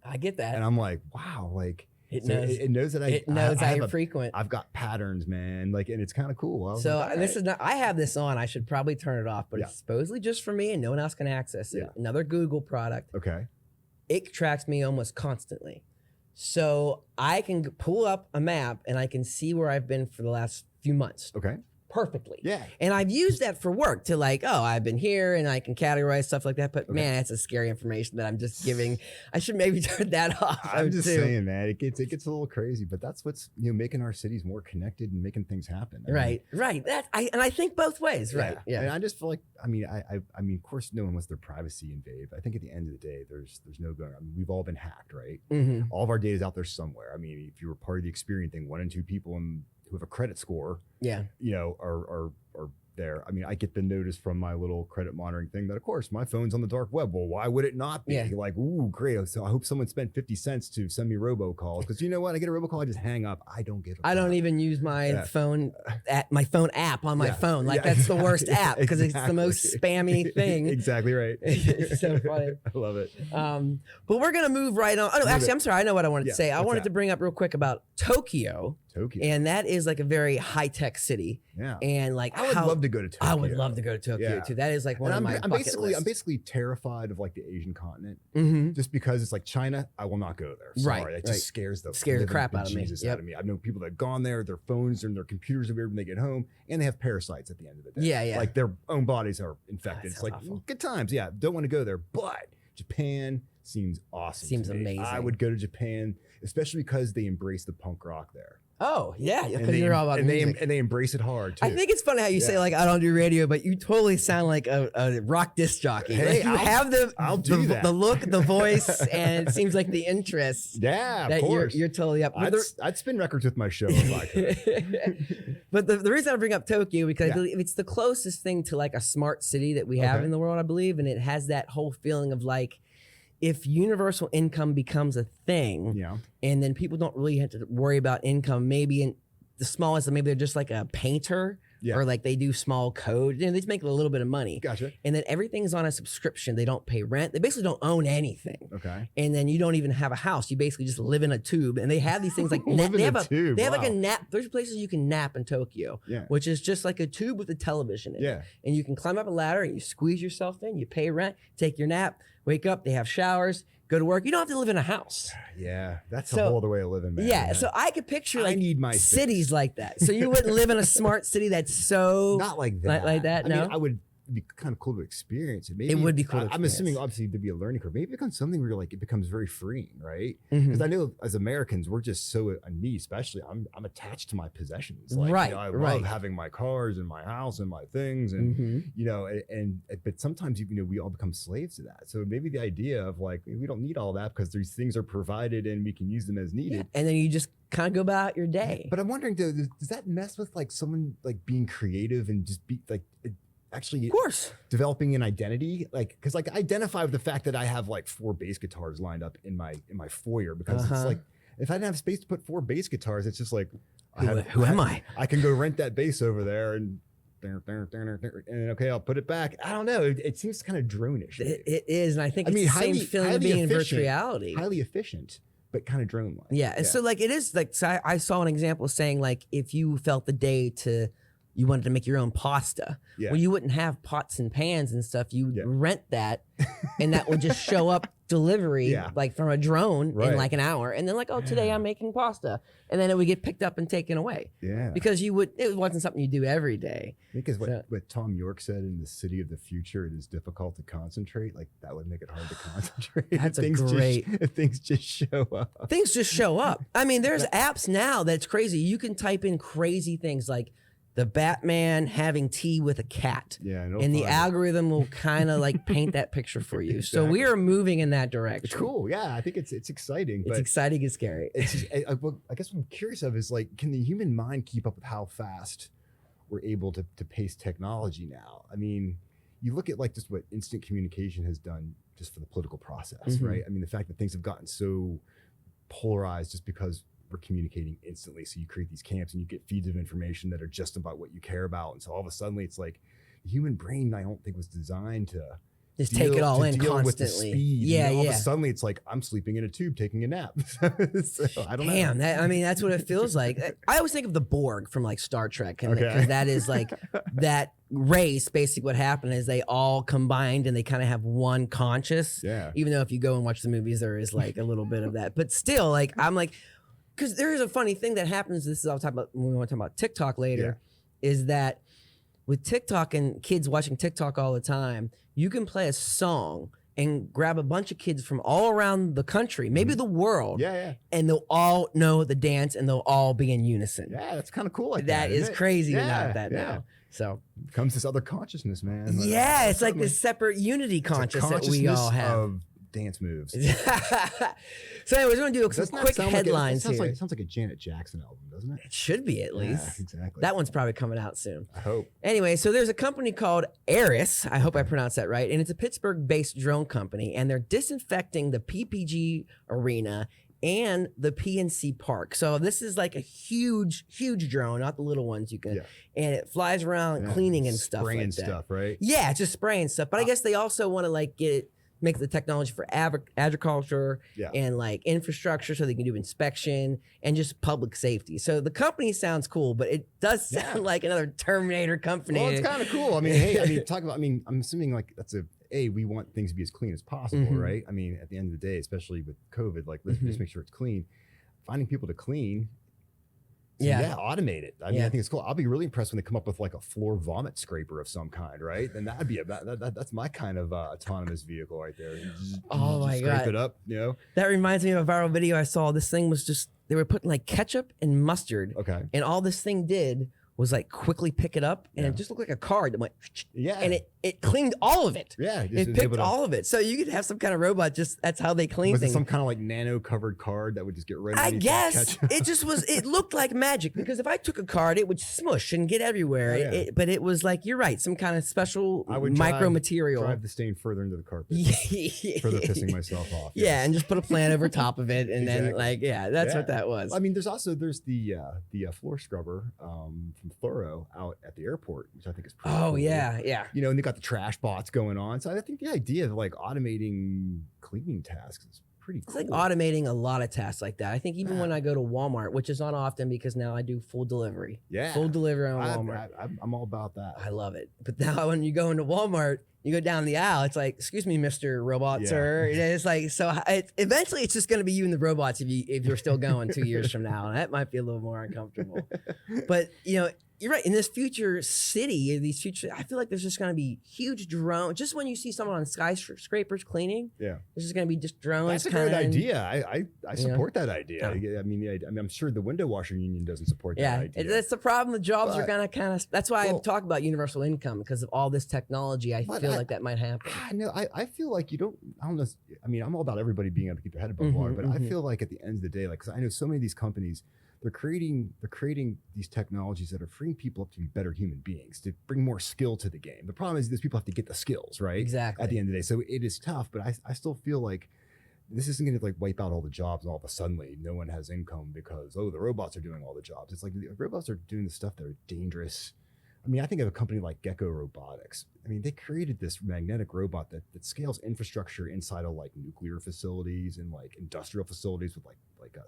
[SPEAKER 1] I get that.
[SPEAKER 2] And I'm like, wow, like
[SPEAKER 1] it knows.
[SPEAKER 2] It knows that
[SPEAKER 1] it knows how you're frequent.
[SPEAKER 2] I've got patterns, man. Like, and it's kind of cool.
[SPEAKER 1] So like, this is not, I have this on. I should probably turn it off, but it's supposedly just for me and no one else can access it. Another Google product.
[SPEAKER 2] Okay.
[SPEAKER 1] It tracks me almost constantly. So I can pull up a map and I can see where I've been for the last few months.
[SPEAKER 2] Okay.
[SPEAKER 1] Perfectly.
[SPEAKER 2] Yeah.
[SPEAKER 1] And I've used that for work to like, oh, I've been here, and I can categorize stuff like that. But man, that's a scary information that I'm just giving. I should maybe turn that off.
[SPEAKER 2] I'm just saying, man, it gets a little crazy, but that's what's making our cities more connected and making things happen.
[SPEAKER 1] Right. I think both ways. Right. Yeah.
[SPEAKER 2] And I just feel like, I mean, of course, no one wants their privacy invaded. But I think at the end of the day, there's no going. I mean, we've all been hacked, right?
[SPEAKER 1] Mm-hmm.
[SPEAKER 2] All of our data is out there somewhere. I mean, if you were part of the Experian thing, 1 in 2 people who have a credit score, are there. I mean, I get the notice from my little credit monitoring thing that, of course, my phone's on the dark web. Well, why would it not be? Like, ooh, great. So I hope someone spent 50 cents to send me robocalls, because you know what? I get a robocall, I just hang up. I don't give a
[SPEAKER 1] I don't even use my phone app on my phone. Like that's the worst app, because it's the most spammy thing.
[SPEAKER 2] Exactly right.
[SPEAKER 1] It's so funny.
[SPEAKER 2] I love it.
[SPEAKER 1] But we're gonna move right on. Oh no, actually, I'm sorry. I know what I wanted to say. I wanted to bring up real quick about Tokyo. And that is like a very high-tech city.
[SPEAKER 2] Yeah.
[SPEAKER 1] And like
[SPEAKER 2] I would love to go to Tokyo.
[SPEAKER 1] I would love to go to Tokyo too. That is like one of my bucket lists.
[SPEAKER 2] I'm basically terrified of like the Asian continent, just because it's like China. I will not go there. Sorry, it just scares the
[SPEAKER 1] crap out of me.
[SPEAKER 2] Out of me. I know people that have gone there. Their phones and their computers are weird when they get home, and they have parasites at the end of the day.
[SPEAKER 1] Yeah.
[SPEAKER 2] Like their own bodies are infected. It's like
[SPEAKER 1] awful.
[SPEAKER 2] Good times. Yeah, don't want to go there, but Japan seems awesome.
[SPEAKER 1] Seems amazing.
[SPEAKER 2] I would go to Japan, especially because they embrace the punk rock there.
[SPEAKER 1] Oh, yeah, because you're all about music.
[SPEAKER 2] And they embrace it hard, too.
[SPEAKER 1] I think it's funny how you say, like, I don't do radio, but you totally sound like a rock disc jockey.
[SPEAKER 2] Hey,
[SPEAKER 1] like, have the look, the voice, and it seems like the interest.
[SPEAKER 2] Yeah, of course.
[SPEAKER 1] You're totally up.
[SPEAKER 2] I'd spin records with my show if I could.
[SPEAKER 1] But the reason I bring up Tokyo, because I believe it's the closest thing to, like, a smart city that we have in the world, I believe, and it has that whole feeling of, like, if universal income becomes a thing, and then people don't really have to worry about income, maybe in the smallest, maybe they're just like a painter, or like they do small code, and they just make a little bit of money.
[SPEAKER 2] Gotcha.
[SPEAKER 1] And then everything's on a subscription. They don't pay rent. They basically don't own anything.
[SPEAKER 2] Okay.
[SPEAKER 1] And then you don't even have a house. You basically just live in a tube. And they have these things like
[SPEAKER 2] they have
[SPEAKER 1] like a nap. There's places you can nap in Tokyo, which is just like a tube with a television in it. And you can climb up a ladder and you squeeze yourself in. You pay rent, take your nap, wake up. They have showers. Go to work. You don't have to live in a house.
[SPEAKER 2] Yeah, that's a whole other way of living, man.
[SPEAKER 1] Yeah, so I could picture like
[SPEAKER 2] I need my
[SPEAKER 1] cities like that. So you wouldn't live in a smart city that's so
[SPEAKER 2] not like that.
[SPEAKER 1] like that.
[SPEAKER 2] I
[SPEAKER 1] No,
[SPEAKER 2] mean, I would. it'd be kind of cool to experience. And maybe
[SPEAKER 1] It would be cool to
[SPEAKER 2] I'm assuming
[SPEAKER 1] experience.
[SPEAKER 2] obviously there'd be a learning curve. Maybe it becomes something where like it becomes very freeing, right?
[SPEAKER 1] Mhm.
[SPEAKER 2] Because I know as Americans, we're just so, and me especially, I'm attached to my possessions. Like,
[SPEAKER 1] Right,
[SPEAKER 2] I
[SPEAKER 1] right.
[SPEAKER 2] love having my cars and my house and my things, and
[SPEAKER 1] Mhm.
[SPEAKER 2] and but sometimes we all become slaves to that. So maybe the idea of like we don't need all that because these things are provided and we can use them as needed.
[SPEAKER 1] And then you just kind of go about your day.
[SPEAKER 2] But I'm wondering, does that mess with like someone like being creative and just be like actually
[SPEAKER 1] Of course.
[SPEAKER 2] developing an identity? Like, because like I identify with the fact that I have like 4 bass guitars lined up in my foyer because it's like if I didn't have space to put 4 bass guitars, it's just like
[SPEAKER 1] Who am I?
[SPEAKER 2] I can go rent that bass over there and okay, I'll put it back. I don't know. It seems kind of drone-ish.
[SPEAKER 1] It is, and I think it's the same
[SPEAKER 2] highly-
[SPEAKER 1] feeling
[SPEAKER 2] highly
[SPEAKER 1] of being in virtual
[SPEAKER 2] efficient,
[SPEAKER 1] reality.
[SPEAKER 2] highly efficient, but kind of drone-like.
[SPEAKER 1] Yeah, and so like it is like, so I saw an example saying like if you felt the day to you wanted to make your own pasta,
[SPEAKER 2] Yeah.
[SPEAKER 1] well, you wouldn't have pots and pans and stuff. You would
[SPEAKER 2] Yeah.
[SPEAKER 1] rent that, and that would just show up delivery
[SPEAKER 2] Yeah.
[SPEAKER 1] like from a drone
[SPEAKER 2] Right.
[SPEAKER 1] in like an hour, and then like, oh, today I'm making pasta, and then it would get picked up and taken away
[SPEAKER 2] Yeah.
[SPEAKER 1] because it wasn't something you do every day.
[SPEAKER 2] Because
[SPEAKER 1] So-
[SPEAKER 2] what Tom York said in The City of the Future, it is difficult to concentrate. Like that would make it hard to concentrate.
[SPEAKER 1] That's a
[SPEAKER 2] Things
[SPEAKER 1] great-
[SPEAKER 2] if things just show up.
[SPEAKER 1] Things just show up. I mean, there's apps now that's crazy. You can type in crazy things like the Batman having tea with a cat.
[SPEAKER 2] Yeah,
[SPEAKER 1] And the algorithm will kind of like paint that picture for you. So we
[SPEAKER 2] Exactly.
[SPEAKER 1] are moving in that direction.
[SPEAKER 2] It's cool. Yeah, I think it's exciting.
[SPEAKER 1] It's
[SPEAKER 2] But
[SPEAKER 1] exciting and scary.
[SPEAKER 2] it's just, I guess what I'm curious of is like, can the human mind keep up with how fast we're able to pace technology now? I mean, you look at like just what instant communication has done just for the political process,
[SPEAKER 1] Mhm.
[SPEAKER 2] right? I mean, the fact that things have gotten so polarized just because we're communicating instantly. So you create these camps and you get feeds of information that are just about what you care about. And so all of a sudden it's like the human brain, I don't think was designed to
[SPEAKER 1] Just take it all in
[SPEAKER 2] deal with the
[SPEAKER 1] constantly.
[SPEAKER 2] speed.
[SPEAKER 1] Yeah,
[SPEAKER 2] and all
[SPEAKER 1] yeah.
[SPEAKER 2] of a sudden it's like I'm sleeping in a tube taking a nap. So I don't know.
[SPEAKER 1] Damn, that's what it feels like. I always think of the Borg from like Star Trek, because
[SPEAKER 2] Okay.
[SPEAKER 1] that is like that race. Basically, what happened is they all combined and they kind of have one conscious.
[SPEAKER 2] Yeah.
[SPEAKER 1] Even though if you go and watch the movies, there is like a little bit of that, but still, like I'm like, because there is a funny thing that happens. This is I'll talk about when we want to talk about TikTok later. Is that with TikTok and kids watching TikTok all the time, you can play a song and grab a bunch of kids from all around the country, maybe the world,
[SPEAKER 2] Yeah.
[SPEAKER 1] and they'll all know the dance and they'll all be in unison.
[SPEAKER 2] Yeah. That's kind of cool. Like
[SPEAKER 1] That is
[SPEAKER 2] isn't it?
[SPEAKER 1] crazy to
[SPEAKER 2] Yeah,
[SPEAKER 1] know that
[SPEAKER 2] yeah.
[SPEAKER 1] now. So
[SPEAKER 2] Comes this other consciousness, man. Like,
[SPEAKER 1] yeah, it's like
[SPEAKER 2] suddenly-
[SPEAKER 1] this separate unity
[SPEAKER 2] it's a
[SPEAKER 1] conscious that we
[SPEAKER 2] consciousness
[SPEAKER 1] all have.
[SPEAKER 2] of dance moves.
[SPEAKER 1] So anyways, we're gonna do some
[SPEAKER 2] Doesn't that
[SPEAKER 1] quick
[SPEAKER 2] sound like
[SPEAKER 1] headlines
[SPEAKER 2] it
[SPEAKER 1] here.
[SPEAKER 2] sounds like a Janet Jackson album, doesn't it?
[SPEAKER 1] It should be at least.
[SPEAKER 2] Yeah, exactly.
[SPEAKER 1] That one's probably coming out soon.
[SPEAKER 2] I hope.
[SPEAKER 1] Anyway, so there's a company called Aris. I hope I pronounced that right. And it's a Pittsburgh-based drone company, and they're disinfecting the PPG arena and the PNC Park. So this is like a huge, huge drone, not the little ones you can.
[SPEAKER 2] Yeah.
[SPEAKER 1] And it flies around
[SPEAKER 2] Yeah,
[SPEAKER 1] cleaning and stuff
[SPEAKER 2] spraying
[SPEAKER 1] like that.
[SPEAKER 2] stuff, right?
[SPEAKER 1] Yeah, it's just spraying stuff. But I guess they also want to like make the technology for agriculture
[SPEAKER 2] Yeah.
[SPEAKER 1] and like infrastructure so they can do inspection and just public safety. So the company sounds cool, but it does sound
[SPEAKER 2] Yeah.
[SPEAKER 1] like another Terminator company.
[SPEAKER 2] Well, it's kind of cool. I mean, hey, talk about. I mean, I'm assuming like that's we want things to be as clean as possible,
[SPEAKER 1] Mhm.
[SPEAKER 2] right? I mean, at the end of the day, especially with COVID, like let's
[SPEAKER 1] Mhm.
[SPEAKER 2] just make sure it's clean. Finding people to clean.
[SPEAKER 1] Yeah.
[SPEAKER 2] Automate it. I mean,
[SPEAKER 1] Yeah.
[SPEAKER 2] I think it's cool. I'll be really impressed when they come up with like a floor vomit scraper of some kind, right? Then that'd be that's my kind of autonomous vehicle right there. You just
[SPEAKER 1] Oh my
[SPEAKER 2] scrape
[SPEAKER 1] God.
[SPEAKER 2] it up, you know?
[SPEAKER 1] That reminds me of a viral video I saw. This thing was just, they were putting like ketchup and mustard,
[SPEAKER 2] Okay.
[SPEAKER 1] and all this thing did was like quickly pick it up, and
[SPEAKER 2] Yeah.
[SPEAKER 1] it just looked like a card that went,
[SPEAKER 2] Yeah.
[SPEAKER 1] and it cleaned all of it.
[SPEAKER 2] yeah.
[SPEAKER 1] It
[SPEAKER 2] was
[SPEAKER 1] picked
[SPEAKER 2] able to-
[SPEAKER 1] all of it. So you could have some kind of robot, just that's how they clean
[SPEAKER 2] Was it
[SPEAKER 1] things.
[SPEAKER 2] some kind of like nano covered card that would just get right
[SPEAKER 1] I
[SPEAKER 2] underneath the
[SPEAKER 1] guess
[SPEAKER 2] ketchup?
[SPEAKER 1] it just was. It looked like magic because if I took a card, it would smush and get everywhere.
[SPEAKER 2] Oh, yeah.
[SPEAKER 1] But it was like you're right, some kind of special
[SPEAKER 2] I would
[SPEAKER 1] micro
[SPEAKER 2] drive
[SPEAKER 1] material.
[SPEAKER 2] the stain further into the carpet.
[SPEAKER 1] Yeah.
[SPEAKER 2] Further pissing myself off.
[SPEAKER 1] Yeah, and just put a plant over top of it, and then
[SPEAKER 2] Exactly.
[SPEAKER 1] that's what
[SPEAKER 2] Yeah.
[SPEAKER 1] that was.
[SPEAKER 2] I mean, there's the floor scrubber from Thorough out at the airport, which I think is pretty
[SPEAKER 1] Oh
[SPEAKER 2] cool.
[SPEAKER 1] yeah.
[SPEAKER 2] You know, and they got the trash bots going on. So I think the idea of like automating cleaning tasks is pretty
[SPEAKER 1] It's
[SPEAKER 2] cool.
[SPEAKER 1] like automating a lot of tasks like that. I think even
[SPEAKER 2] Yeah.
[SPEAKER 1] when I go to Walmart, which is not often because now I do full delivery.
[SPEAKER 2] Yeah.
[SPEAKER 1] Full delivery on Walmart.
[SPEAKER 2] I'm all about that.
[SPEAKER 1] I love it. But now when you go into Walmart, you go down the aisle, it's like, excuse me, Mr. Robot,
[SPEAKER 2] Yeah.
[SPEAKER 1] sir. It's like, so eventually it's just going to be you and the robots if you're still going 2 years from now. And that might be a little more uncomfortable. But, you know, you're right. In this future city, I feel like there's just going to be huge drones. Just when you see someone on skyscrapers cleaning,
[SPEAKER 2] Yeah.
[SPEAKER 1] there's just going to be just drones.
[SPEAKER 2] That's a great idea. I
[SPEAKER 1] You know?
[SPEAKER 2] support that idea.
[SPEAKER 1] Yeah.
[SPEAKER 2] I mean, I'm sure the window washer union doesn't support that idea.
[SPEAKER 1] That's the problem. The jobs are
[SPEAKER 2] But-
[SPEAKER 1] going to kind of. That's why I talk about universal income, because of all this technology. I feel like that might happen.
[SPEAKER 2] I feel like I don't know. I mean, I'm all about everybody being able to keep their head above water, but I feel like at the end of the day, like, because I know so many of these companies, they're creating these technologies that are freeing people up to be better human beings, to bring more skill to the game. The problem is these people have to get the skills, right?
[SPEAKER 1] Exactly.
[SPEAKER 2] At the end of the day. So it is tough, but I still feel like this isn't going to like wipe out all the jobs and all of a sudden no one has income because, the robots are doing all the jobs. It's like the robots are doing the stuff that are dangerous. I mean, I think of a company like Gecko Robotics. I mean, they created this magnetic robot that scales infrastructure inside of like nuclear facilities and like industrial facilities with like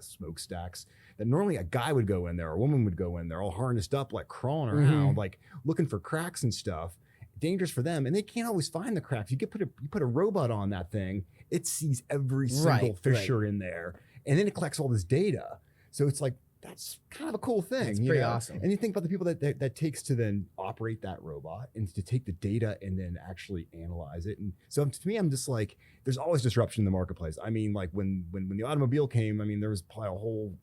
[SPEAKER 2] smokestacks that normally a guy would go in there, or a woman would go in there all harnessed up, like crawling around, like looking for cracks and stuff. Dangerous for them, and they can't always find the cracks. You put a robot on that thing, it sees every single fissure in there, and then it collects all this data. So it's like, that's kind of a cool thing.
[SPEAKER 1] It's pretty awesome.
[SPEAKER 2] And you think about the people that takes to then operate that robot and to take the data and then actually analyze it. And so to me, I'm just like, there's always disruption in the marketplace. I mean, like when the automobile came, I mean, there was probably a whole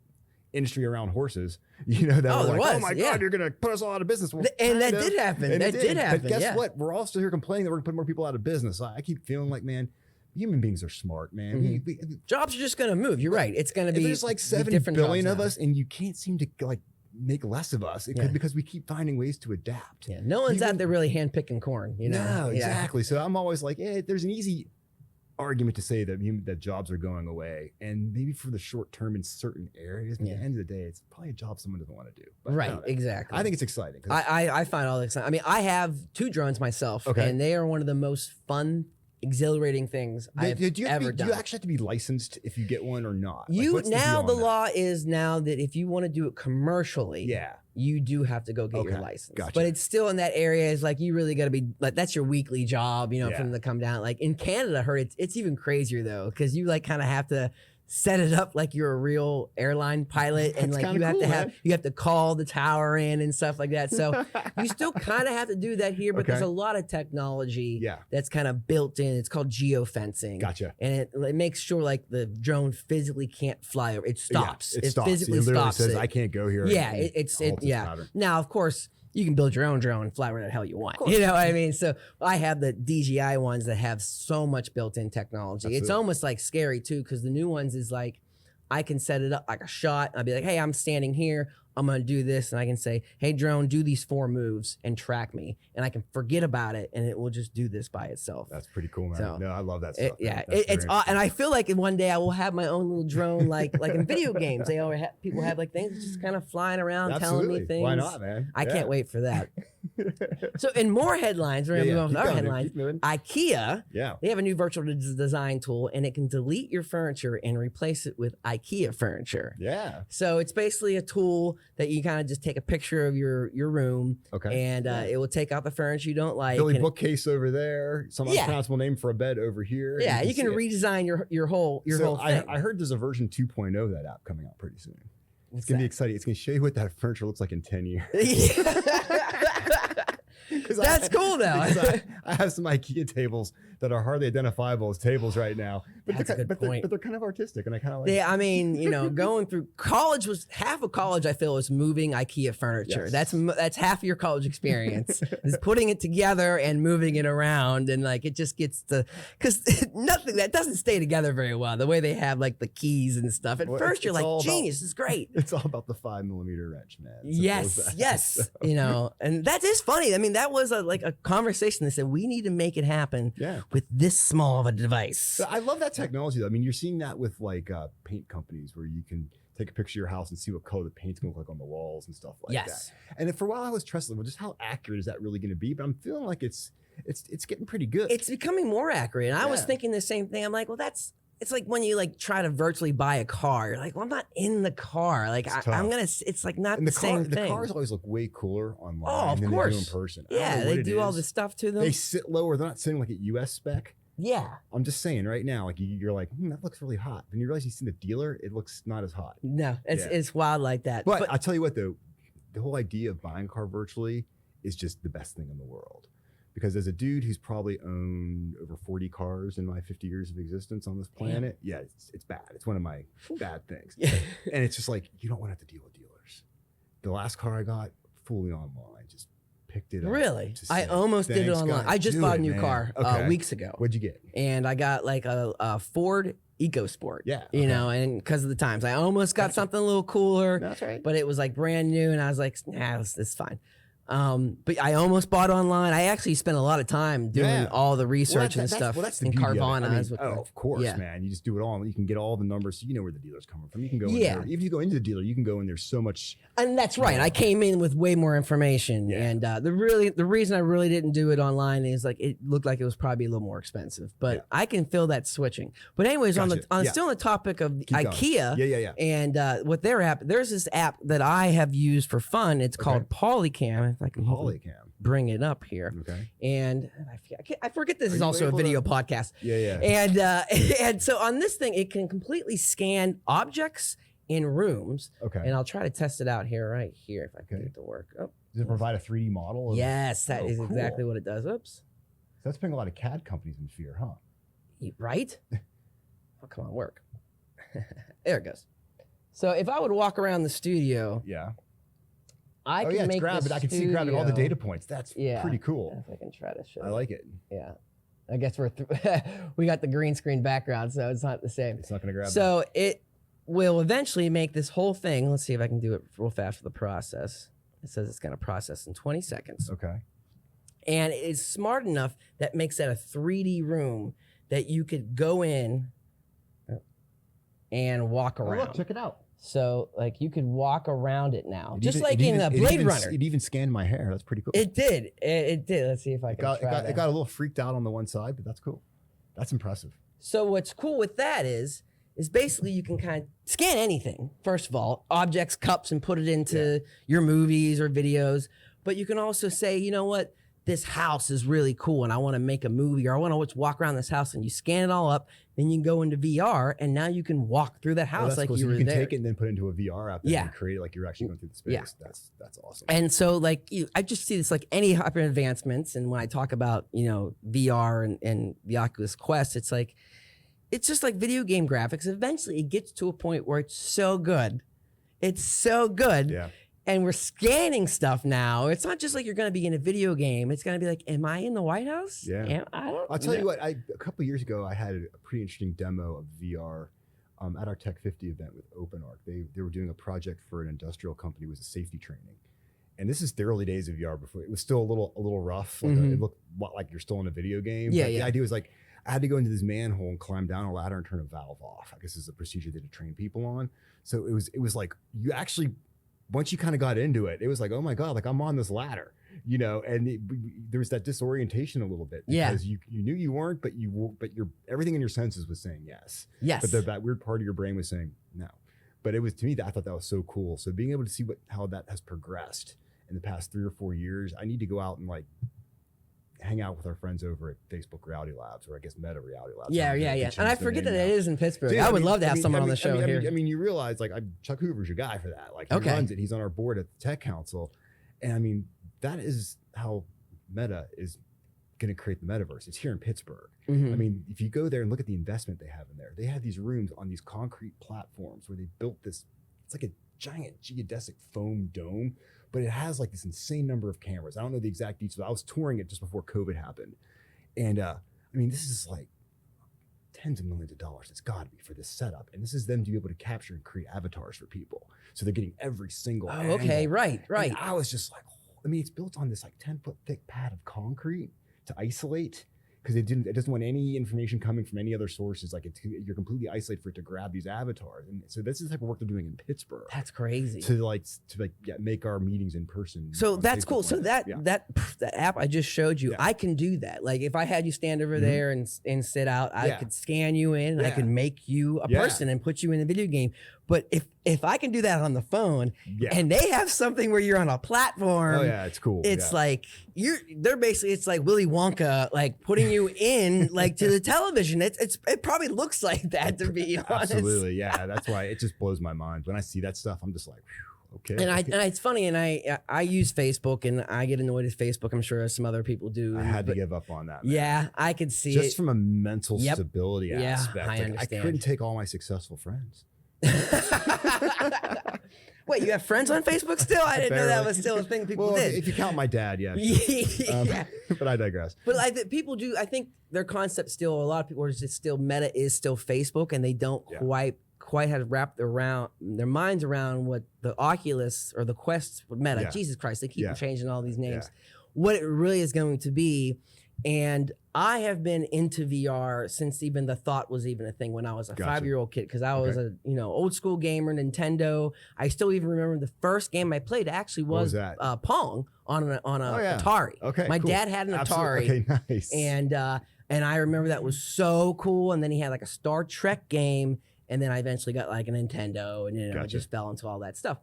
[SPEAKER 2] industry around horses, that were like, oh my God, you're going to put us all out of business. Well,
[SPEAKER 1] and that did happen. That did happen.
[SPEAKER 2] But guess what? We're all still here complaining that we're going to put more people out of business. I keep feeling like, man, human beings are smart, man.
[SPEAKER 1] Jobs are just going to move. You're right. It's going to be
[SPEAKER 2] there's like 7 billion of us, and you can't seem to like make less of us because we keep finding ways to adapt.
[SPEAKER 1] Yeah, no one's out there really handpicking corn.
[SPEAKER 2] No, exactly. So I'm always like, there's an easy argument to say that jobs are going away, and maybe for the short term in certain areas, but at the end of the day, it's probably a job someone doesn't want to do. But
[SPEAKER 1] right, exactly.
[SPEAKER 2] I think it's exciting.
[SPEAKER 1] I find all exciting. I mean, I have 2 drones myself, and they are one of the most fun, exhilarating things I've ever done.
[SPEAKER 2] Do you actually have to be licensed if you get one or not?
[SPEAKER 1] The law is now that if you want to do it commercially, you do have to go get your license.
[SPEAKER 2] Gotcha.
[SPEAKER 1] But it's still in that area. Is like you really got to be like, that's your weekly job, for them to come down. Like in Canada, I heard it's even crazier though, because you like kind of have to set it up like you're a real airline pilot, and like you have to call the tower in and stuff like that. So you still kind of have to do that here, but there's a lot of technology that's kind of built in. It's called geofencing.
[SPEAKER 2] Gotcha.
[SPEAKER 1] And it makes sure like the drone physically can't fly over. It stops.
[SPEAKER 2] It stops.
[SPEAKER 1] Physically
[SPEAKER 2] it literally
[SPEAKER 1] stops.
[SPEAKER 2] says, I can't go here.
[SPEAKER 1] Yeah. Now, of course, you can build your own drone and fly where the hell you want. You know what I mean? So I have the DJI ones that have so much built-in technology. Absolutely. It's almost like scary too, because the new ones is like, I can set it up like a shot. I'll be like, hey, I'm standing here. I'm going to do this. And I can say, hey, drone, do these 4 moves and track me. And I can forget about it, and it will just do this by itself.
[SPEAKER 2] That's pretty cool, man. So, no, I love that stuff.
[SPEAKER 1] It's and I feel like one day I will have my own little drone, like in video games. They always people have like things just kind of flying around, telling me things.
[SPEAKER 2] Why not, man?
[SPEAKER 1] I can't wait for that. So in more headlines, we're going to move on to our headlines. IKEA, they have a new virtual design tool, and it can delete your furniture and replace it with IKEA furniture.
[SPEAKER 2] Yeah.
[SPEAKER 1] So it's basically a tool that you kind of just take a picture of your room, and it will take out the furniture you don't like.
[SPEAKER 2] Billy bookcase over there, some unpronounceable name for a bed over here.
[SPEAKER 1] Yeah, you can redesign your whole thing.
[SPEAKER 2] I heard there's a version 2.0 of that app coming out pretty soon. It's going to be exciting. It's going to show you what that furniture looks like in 10 years.
[SPEAKER 1] That's cool though.
[SPEAKER 2] I have some IKEA tables that are hardly identifiable as tables right now, but they're kind of artistic, and I kind of like.
[SPEAKER 1] I mean, going through college was half of college. I feel was moving IKEA furniture. Yes. That's half of your college experience is putting it together and moving it around, and like it just gets because nothing that doesn't stay together very well. The way they have like the keys and stuff. At first, you're like, genius, this is great.
[SPEAKER 2] It's all about the 5mm wrench, man.
[SPEAKER 1] Yes. And that is funny. I mean, that was a conversation that said we need to make it happen with this small of a device.
[SPEAKER 2] But I love that technology though. I mean, you're seeing that with like paint companies where you can take a picture of your house and see what color the paint's gonna look like on the walls and stuff like that. And for a while I was trusting, well, just how accurate is that really gonna be? But I'm feeling like it's getting pretty good.
[SPEAKER 1] It's becoming more accurate. And I was thinking the same thing. I'm like, well, that's it's like when you like try to virtually buy a car. You're like, well, I'm not in the car. Like I'm gonna. It's like not
[SPEAKER 2] And
[SPEAKER 1] the same thing.
[SPEAKER 2] The cars always look way cooler online
[SPEAKER 1] Oh, of
[SPEAKER 2] than
[SPEAKER 1] course.
[SPEAKER 2] they do in person.
[SPEAKER 1] Yeah, they do all this stuff to them.
[SPEAKER 2] They sit lower. They're not sitting like at US spec.
[SPEAKER 1] Yeah.
[SPEAKER 2] I'm just saying right now, like you're like, that looks really hot. Then you realize you see the dealer, it looks not as hot.
[SPEAKER 1] No, it's wild like that.
[SPEAKER 2] But I'll tell you what though, the whole idea of buying a car virtually is just the best thing in the world. Because as a dude who's probably owned over 40 cars in my 50 years of existence on this planet, it's bad. It's one of my bad things.
[SPEAKER 1] Yeah.
[SPEAKER 2] And it's just like, you don't want to have to deal with dealers. The last car I got, fully online, just picked it up.
[SPEAKER 1] Really? I almost did it online. I just bought a new car weeks ago.
[SPEAKER 2] What'd you get?
[SPEAKER 1] And I got like a Ford EcoSport.
[SPEAKER 2] Yeah.
[SPEAKER 1] You know, and because of the times, I almost got something a little cooler.
[SPEAKER 2] That's right.
[SPEAKER 1] But it was like brand new, and I was like, nah, this is fine. But I almost bought online. I actually spent a lot of time doing all the research and stuff.
[SPEAKER 2] Well, that's the
[SPEAKER 1] in
[SPEAKER 2] beauty
[SPEAKER 1] Carvana.
[SPEAKER 2] of it. Of course, man. You just do it all. You can get all the numbers, so you know where the dealer's coming from. You can go in there. Even if you go into the dealer, you can go in there so much.
[SPEAKER 1] And that's right. I came in with way more information. Yeah. And the reason I really didn't do it online is like it looked like it was probably a little more expensive. But I can feel that switching. But anyways, still on the topic of IKEA.
[SPEAKER 2] Yeah.
[SPEAKER 1] And what their app, there's this app that I have used for fun. It's called Polycam. If I can bring it up here.
[SPEAKER 2] Okay.
[SPEAKER 1] And I forget this is also a video podcast.
[SPEAKER 2] Yeah.
[SPEAKER 1] And so on this thing, it can completely scan objects in rooms.
[SPEAKER 2] Okay.
[SPEAKER 1] And I'll try to test it out here, right here, if I can get it to work. Oh.
[SPEAKER 2] Does it provide a 3D model?
[SPEAKER 1] Yes, that is exactly what it does. Oops.
[SPEAKER 2] So that's putting a lot of CAD companies in fear, huh?
[SPEAKER 1] Right? Oh, come on, work. There it goes. So if I would walk around the studio.
[SPEAKER 2] Yeah.
[SPEAKER 1] I can make
[SPEAKER 2] but I can see grabbing all the data points. That's pretty cool.
[SPEAKER 1] If I can try to show.
[SPEAKER 2] I like it.
[SPEAKER 1] Yeah. I guess we got the green screen background, so it's not the same.
[SPEAKER 2] It's not going to grab.
[SPEAKER 1] So it will eventually make this whole thing. Let's see if I can do it real fast for the process. It says it's going to process in 20 seconds.
[SPEAKER 2] Okay.
[SPEAKER 1] And it's smart enough that makes that a 3D room that you could go in and walk around.
[SPEAKER 2] Oh, look, check it out.
[SPEAKER 1] So, like, you could walk around it now, just like in Blade Runner.
[SPEAKER 2] It even scanned my hair. That's pretty cool.
[SPEAKER 1] It did. It did. Let's see if I can try
[SPEAKER 2] it got a little freaked out on the one side, but that's cool. That's impressive.
[SPEAKER 1] So what's cool with that is basically you can kind of scan anything, first of all, objects, cups, and put it into your movies or videos. But you can also say, you know what? This house is really cool and I want to make a movie, or I want to walk around this house, and you scan it all up. Then you can go into VR and now you can walk through that house like you were there.
[SPEAKER 2] You can take it and then put it into a VR app and create it like you're actually going through the space.
[SPEAKER 1] Yeah.
[SPEAKER 2] That's awesome.
[SPEAKER 1] And so like I just see this like any hyper advancements. And when I talk about, VR and the Oculus Quest, it's just like video game graphics. Eventually it gets to a point where it's so good. It's so good.
[SPEAKER 2] Yeah.
[SPEAKER 1] And we're scanning stuff now. It's not just like you're going to be in a video game. It's going to be like, am I in the White House?
[SPEAKER 2] Yeah. I'll tell you what, a couple of years ago, I had a pretty interesting demo of VR at our Tech 50 event with OpenArc. They were doing a project for an industrial company. It was a safety training. And this is the early days of VR before it was still a little rough. Like it looked like you're still in a video game.
[SPEAKER 1] Yeah,
[SPEAKER 2] but the idea was like, I had to go into this manhole and climb down a ladder and turn a valve off. I guess this is a procedure they had to train people on. So it was like you actually, once you kind of got into it, it was like, oh my God, like I'm on this ladder, and there was that disorientation a little bit because you knew you weren't, but everything in your senses was saying yes.
[SPEAKER 1] Yes.
[SPEAKER 2] But that weird part of your brain was saying no. But it was, to me, I thought that was so cool. So being able to see how that has progressed in the past 3 or 4 years, I need to go out and like hang out with our friends over at Facebook Reality Labs, or I guess Meta Reality Labs.
[SPEAKER 1] Yeah. And I forget that it is in Pittsburgh. I would love to have someone on the show here.
[SPEAKER 2] I mean, you realize like Chuck Hoover's your guy for that. Like he runs it. He's on our board at the Tech Council. And I mean, that is how Meta is going to create the metaverse. It's here in Pittsburgh.
[SPEAKER 1] Mm-hmm.
[SPEAKER 2] I mean, if you go there and look at the investment they have in there, they have these rooms on these concrete platforms where they built this, it's like a giant geodesic foam dome, but it has like this insane number of cameras. I don't know the exact details. I was touring it just before COVID happened. And I mean, this is like tens of millions of dollars. It's got to be for this setup. And this is them to be able to capture and create avatars for people. So they're getting every single angle.
[SPEAKER 1] Okay, right.
[SPEAKER 2] And I was just like, I mean, it's built on this like 10-foot thick pad of concrete to isolate. because it doesn't want any information coming from any other sources. Like you're completely isolated for it to grab these avatars. And so this is the type of work they're doing in Pittsburgh.
[SPEAKER 1] That's crazy.
[SPEAKER 2] To make our meetings in person.
[SPEAKER 1] So that's
[SPEAKER 2] Facebook
[SPEAKER 1] cool. So that app I just showed you,
[SPEAKER 2] Yeah.
[SPEAKER 1] I can do that. Like if I had you stand over there and sit out, I could scan you in and I could make you a person and put you in a video game. But if I can do that on the phone and they have something where you're on a platform,
[SPEAKER 2] it's cool.
[SPEAKER 1] It's like it's like Willy Wonka, like putting you in like to the television. It probably looks like that, to be honest.
[SPEAKER 2] Absolutely, yeah. That's why it just blows my mind when I see that stuff. I'm just like, whew, okay.
[SPEAKER 1] And it's funny, and I use Facebook, and I get annoyed at Facebook. I'm sure some other people do.
[SPEAKER 2] I had to give up on that. Man.
[SPEAKER 1] Yeah, I could see
[SPEAKER 2] just from a mental stability
[SPEAKER 1] Yeah,
[SPEAKER 2] aspect.
[SPEAKER 1] I understand.
[SPEAKER 2] I couldn't take all my successful friends.
[SPEAKER 1] Wait, you have friends on Facebook still? I didn't know that was still a thing people did.
[SPEAKER 2] If you count my dad, yeah. Sure.
[SPEAKER 1] Yeah.
[SPEAKER 2] But I digress.
[SPEAKER 1] But people do. I think their concept still. A lot of people are just still Meta is still Facebook, and they don't quite have wrapped their minds around what the Oculus or the Quest Meta.
[SPEAKER 2] Yeah.
[SPEAKER 1] Jesus Christ, they keep changing all these names.
[SPEAKER 2] Yeah.
[SPEAKER 1] What it really is going to be. And I have been into VR since even the thought was even a thing when I was a 5-year-old kid, because I was a old school gamer, Nintendo. I still even remember the first game I played actually was Pong on a Atari.
[SPEAKER 2] Okay,
[SPEAKER 1] my
[SPEAKER 2] cool.
[SPEAKER 1] dad had an Atari.
[SPEAKER 2] Okay, nice.
[SPEAKER 1] And I remember that was so cool. And then he had like a Star Trek game, and then I eventually got like a Nintendo, and I just fell into all that stuff.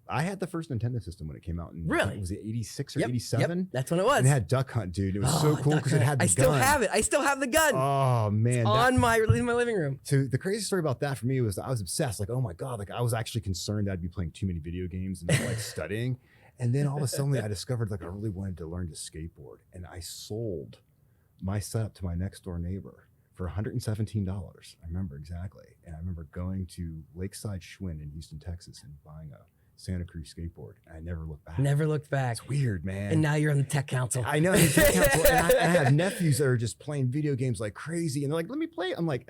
[SPEAKER 2] I had the first Nintendo system when it came out.
[SPEAKER 1] Really?
[SPEAKER 2] Was it 86 or 87?
[SPEAKER 1] Yep, that's when it was.
[SPEAKER 2] And it had Duck Hunt, dude. It was so cool because it had the gun.
[SPEAKER 1] I still have it. I still have the gun.
[SPEAKER 2] Oh, man.
[SPEAKER 1] In my living room.
[SPEAKER 2] So the crazy story about that for me was I was obsessed. Like, oh my God. Like I was actually concerned that I'd be playing too many video games and like studying. And then all of a sudden I discovered like I really wanted to learn to skateboard. And I sold my setup to my next door neighbor for $117. I remember exactly. And I remember going to Lakeside Schwinn in Houston, Texas and buying a Santa Cruz skateboard. And I never looked back.
[SPEAKER 1] Never looked back.
[SPEAKER 2] It's weird, man.
[SPEAKER 1] And now you're on the tech council.
[SPEAKER 2] I know. The tech council, and I have nephews that are just playing video games like crazy. And they're like, let me play. I'm like,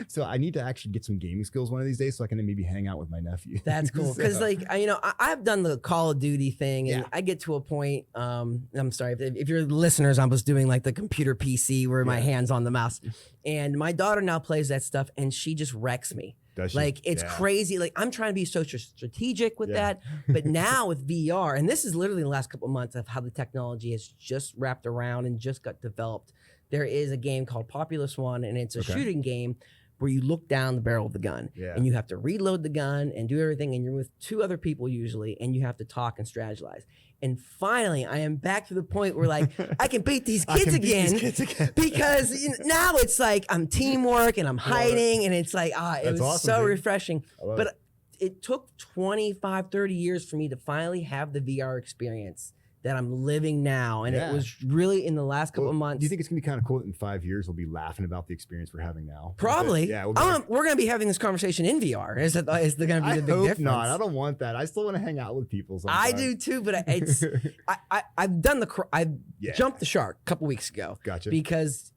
[SPEAKER 2] so I need to actually get some gaming skills one of these days so I can maybe hang out with my nephew.
[SPEAKER 1] That's cool. Because I've done the Call of Duty thing, and I get to a point, I'm sorry, if you're listeners, I was doing like the computer PC where my hand's on the mouse. And my daughter now plays that stuff, and she just wrecks me. Like it's crazy. Like I'm trying to be so strategic with that, but now with VR, and this is literally the last couple of months of how the technology has just wrapped around and just got developed. There is a game called Populous One, and it's a shooting game where you look down the barrel of the gun, and you have to reload the gun and do everything, and you're with 2 other people usually, and you have to talk and strategize. And finally, I am back to the point where like I can beat these kids again because now it's like I'm teamwork and I'm hiding, and it's like it was awesome, so refreshing. But it took 25, 30 years for me to finally have the VR experience that I'm living now. And it was really in the last couple of months.
[SPEAKER 2] Do you think it's going to be kind of cool that in 5 years we'll be laughing about the experience we're having now?
[SPEAKER 1] Probably.
[SPEAKER 2] Yeah.
[SPEAKER 1] We're going to be having this conversation in VR. Is going to be the big difference?
[SPEAKER 2] I hope not. I don't want that. I still want to hang out with people sometimes.
[SPEAKER 1] I do too, but I've done I jumped the shark a couple weeks ago.
[SPEAKER 2] Gotcha.
[SPEAKER 1] Because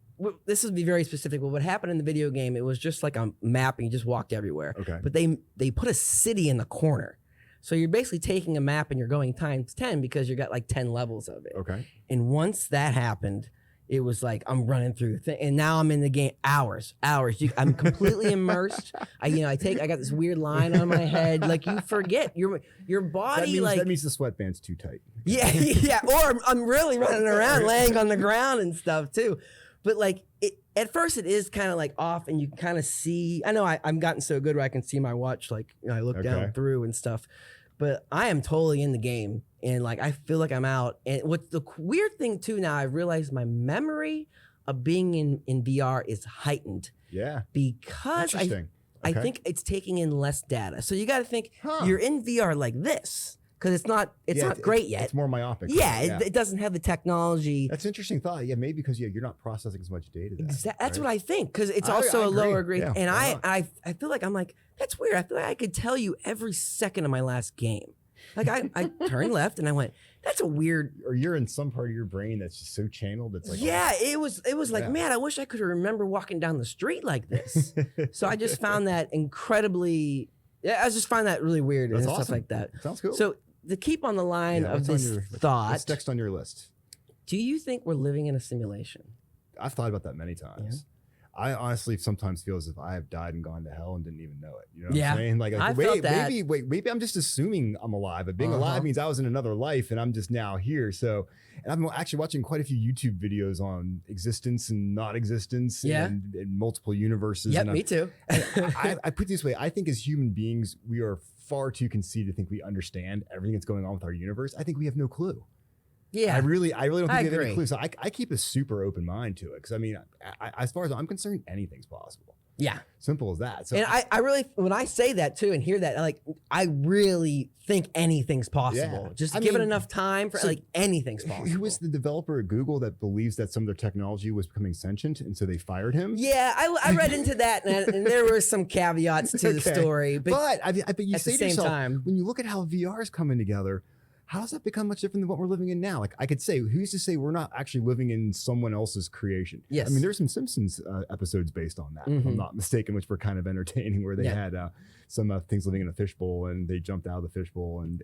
[SPEAKER 1] this would be very specific, but what happened in the video game, it was just like a map and you just walked everywhere.
[SPEAKER 2] Okay.
[SPEAKER 1] But they put a city in the corner. So you're basically taking a map and you're going times 10 because you got like 10 levels of it.
[SPEAKER 2] Okay.
[SPEAKER 1] And once that happened, it was like I'm running through and now I'm in the game hours. I'm completely immersed. I got this weird line on my head. Like you forget your body.
[SPEAKER 2] That means the sweatband's too tight.
[SPEAKER 1] Yeah. Or I'm really running around, laying on the ground and stuff too. But like at first it is kind of like off, and you can kind of see. I know I'm gotten so good where I can see my watch. Like I look down through and stuff. But I am totally in the game, and like I feel like I'm out. And what's the weird thing too now, I realized my memory of being in VR is heightened.
[SPEAKER 2] Yeah.
[SPEAKER 1] Because I think it's taking in less data. So you got to think you're in VR like this. Because it's not great yet.
[SPEAKER 2] It's more myopic.
[SPEAKER 1] Yeah, it doesn't have the technology.
[SPEAKER 2] That's an interesting thought. Yeah, maybe because you're not processing as much data.
[SPEAKER 1] That's what I think. Because it's also a lower grade.
[SPEAKER 2] Yeah,
[SPEAKER 1] and I feel like I'm like, that's weird. I feel like I could tell you every second of my last game. Like I turned left and I went, that's a weird.
[SPEAKER 2] Or you're in some part of your brain that's just so channeled. It's like
[SPEAKER 1] it was like, man, I wish I could remember walking down the street like this. So I just found that incredibly. Yeah, I just find that really weird and stuff like that.
[SPEAKER 2] Sounds cool.
[SPEAKER 1] So to keep on the line of this thought.
[SPEAKER 2] What's next on your list?
[SPEAKER 1] Do you think we're living in a simulation?
[SPEAKER 2] I've thought about that many times. I honestly sometimes feel as if I have died and gone to hell and didn't even know it. You know what I'm saying? Like,
[SPEAKER 1] I felt that.
[SPEAKER 2] maybe I'm just assuming I'm alive, but being alive means I was in another life and I'm just now here. So, and I'm actually watching quite a few YouTube videos on existence and not existence and multiple universes.
[SPEAKER 1] Yeah,
[SPEAKER 2] and
[SPEAKER 1] me too.
[SPEAKER 2] I put it this way. I think as human beings, we are far too conceited to think we understand everything that's going on with our universe. I think we have no clue.
[SPEAKER 1] Yeah,
[SPEAKER 2] I really don't think we have
[SPEAKER 1] agree.
[SPEAKER 2] any clue. So I keep a super open mind to it because I mean, as far as I'm concerned, anything's possible.
[SPEAKER 1] Yeah,
[SPEAKER 2] simple as that. So,
[SPEAKER 1] and I really, when I say that too and hear that, like, I really think anything's possible.
[SPEAKER 2] Yeah.
[SPEAKER 1] Just
[SPEAKER 2] I
[SPEAKER 1] give it
[SPEAKER 2] mean,
[SPEAKER 1] enough time for like anything's possible.
[SPEAKER 2] Who was the developer at Google that believes that some of their technology was becoming sentient, and so they fired him?
[SPEAKER 1] Yeah, I read into that, and there were some caveats to the story. But
[SPEAKER 2] I bet you
[SPEAKER 1] at
[SPEAKER 2] say
[SPEAKER 1] the
[SPEAKER 2] to
[SPEAKER 1] same
[SPEAKER 2] yourself,
[SPEAKER 1] time,
[SPEAKER 2] when you look at how VR is coming together, how does that become much different than what we're living in now? Like I could say, who's to say we're not actually living in someone else's creation?
[SPEAKER 1] Yes.
[SPEAKER 2] I mean, there's some Simpsons episodes based on that, if I'm not mistaken, which were kind of entertaining, where they had some things living in a fishbowl and they jumped out of the fishbowl. And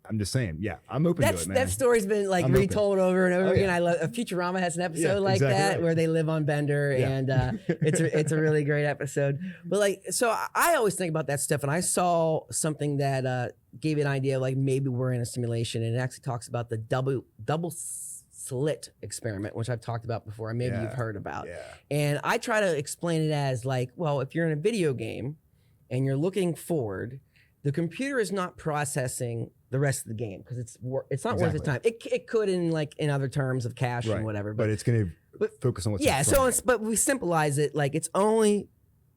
[SPEAKER 2] I'm just saying, I'm open to it, man.
[SPEAKER 1] That story's been like retold over and over again. I love Futurama has an episode like that where they live on Bender, and it's a really great episode. But like, so I always think about that stuff, and I saw something that gave an idea of like maybe we're in a simulation, and it actually talks about the double slit experiment, which I've talked about before, and maybe you've heard about.
[SPEAKER 2] Yeah.
[SPEAKER 1] And I try to explain it as like, well, if you're in a video game and you're looking forward, the computer is not processing the rest of the game because it's not worth the time. It could in other terms of cache and whatever,
[SPEAKER 2] but it's going to focus on what's in front of it.
[SPEAKER 1] But we symbolize it like it's only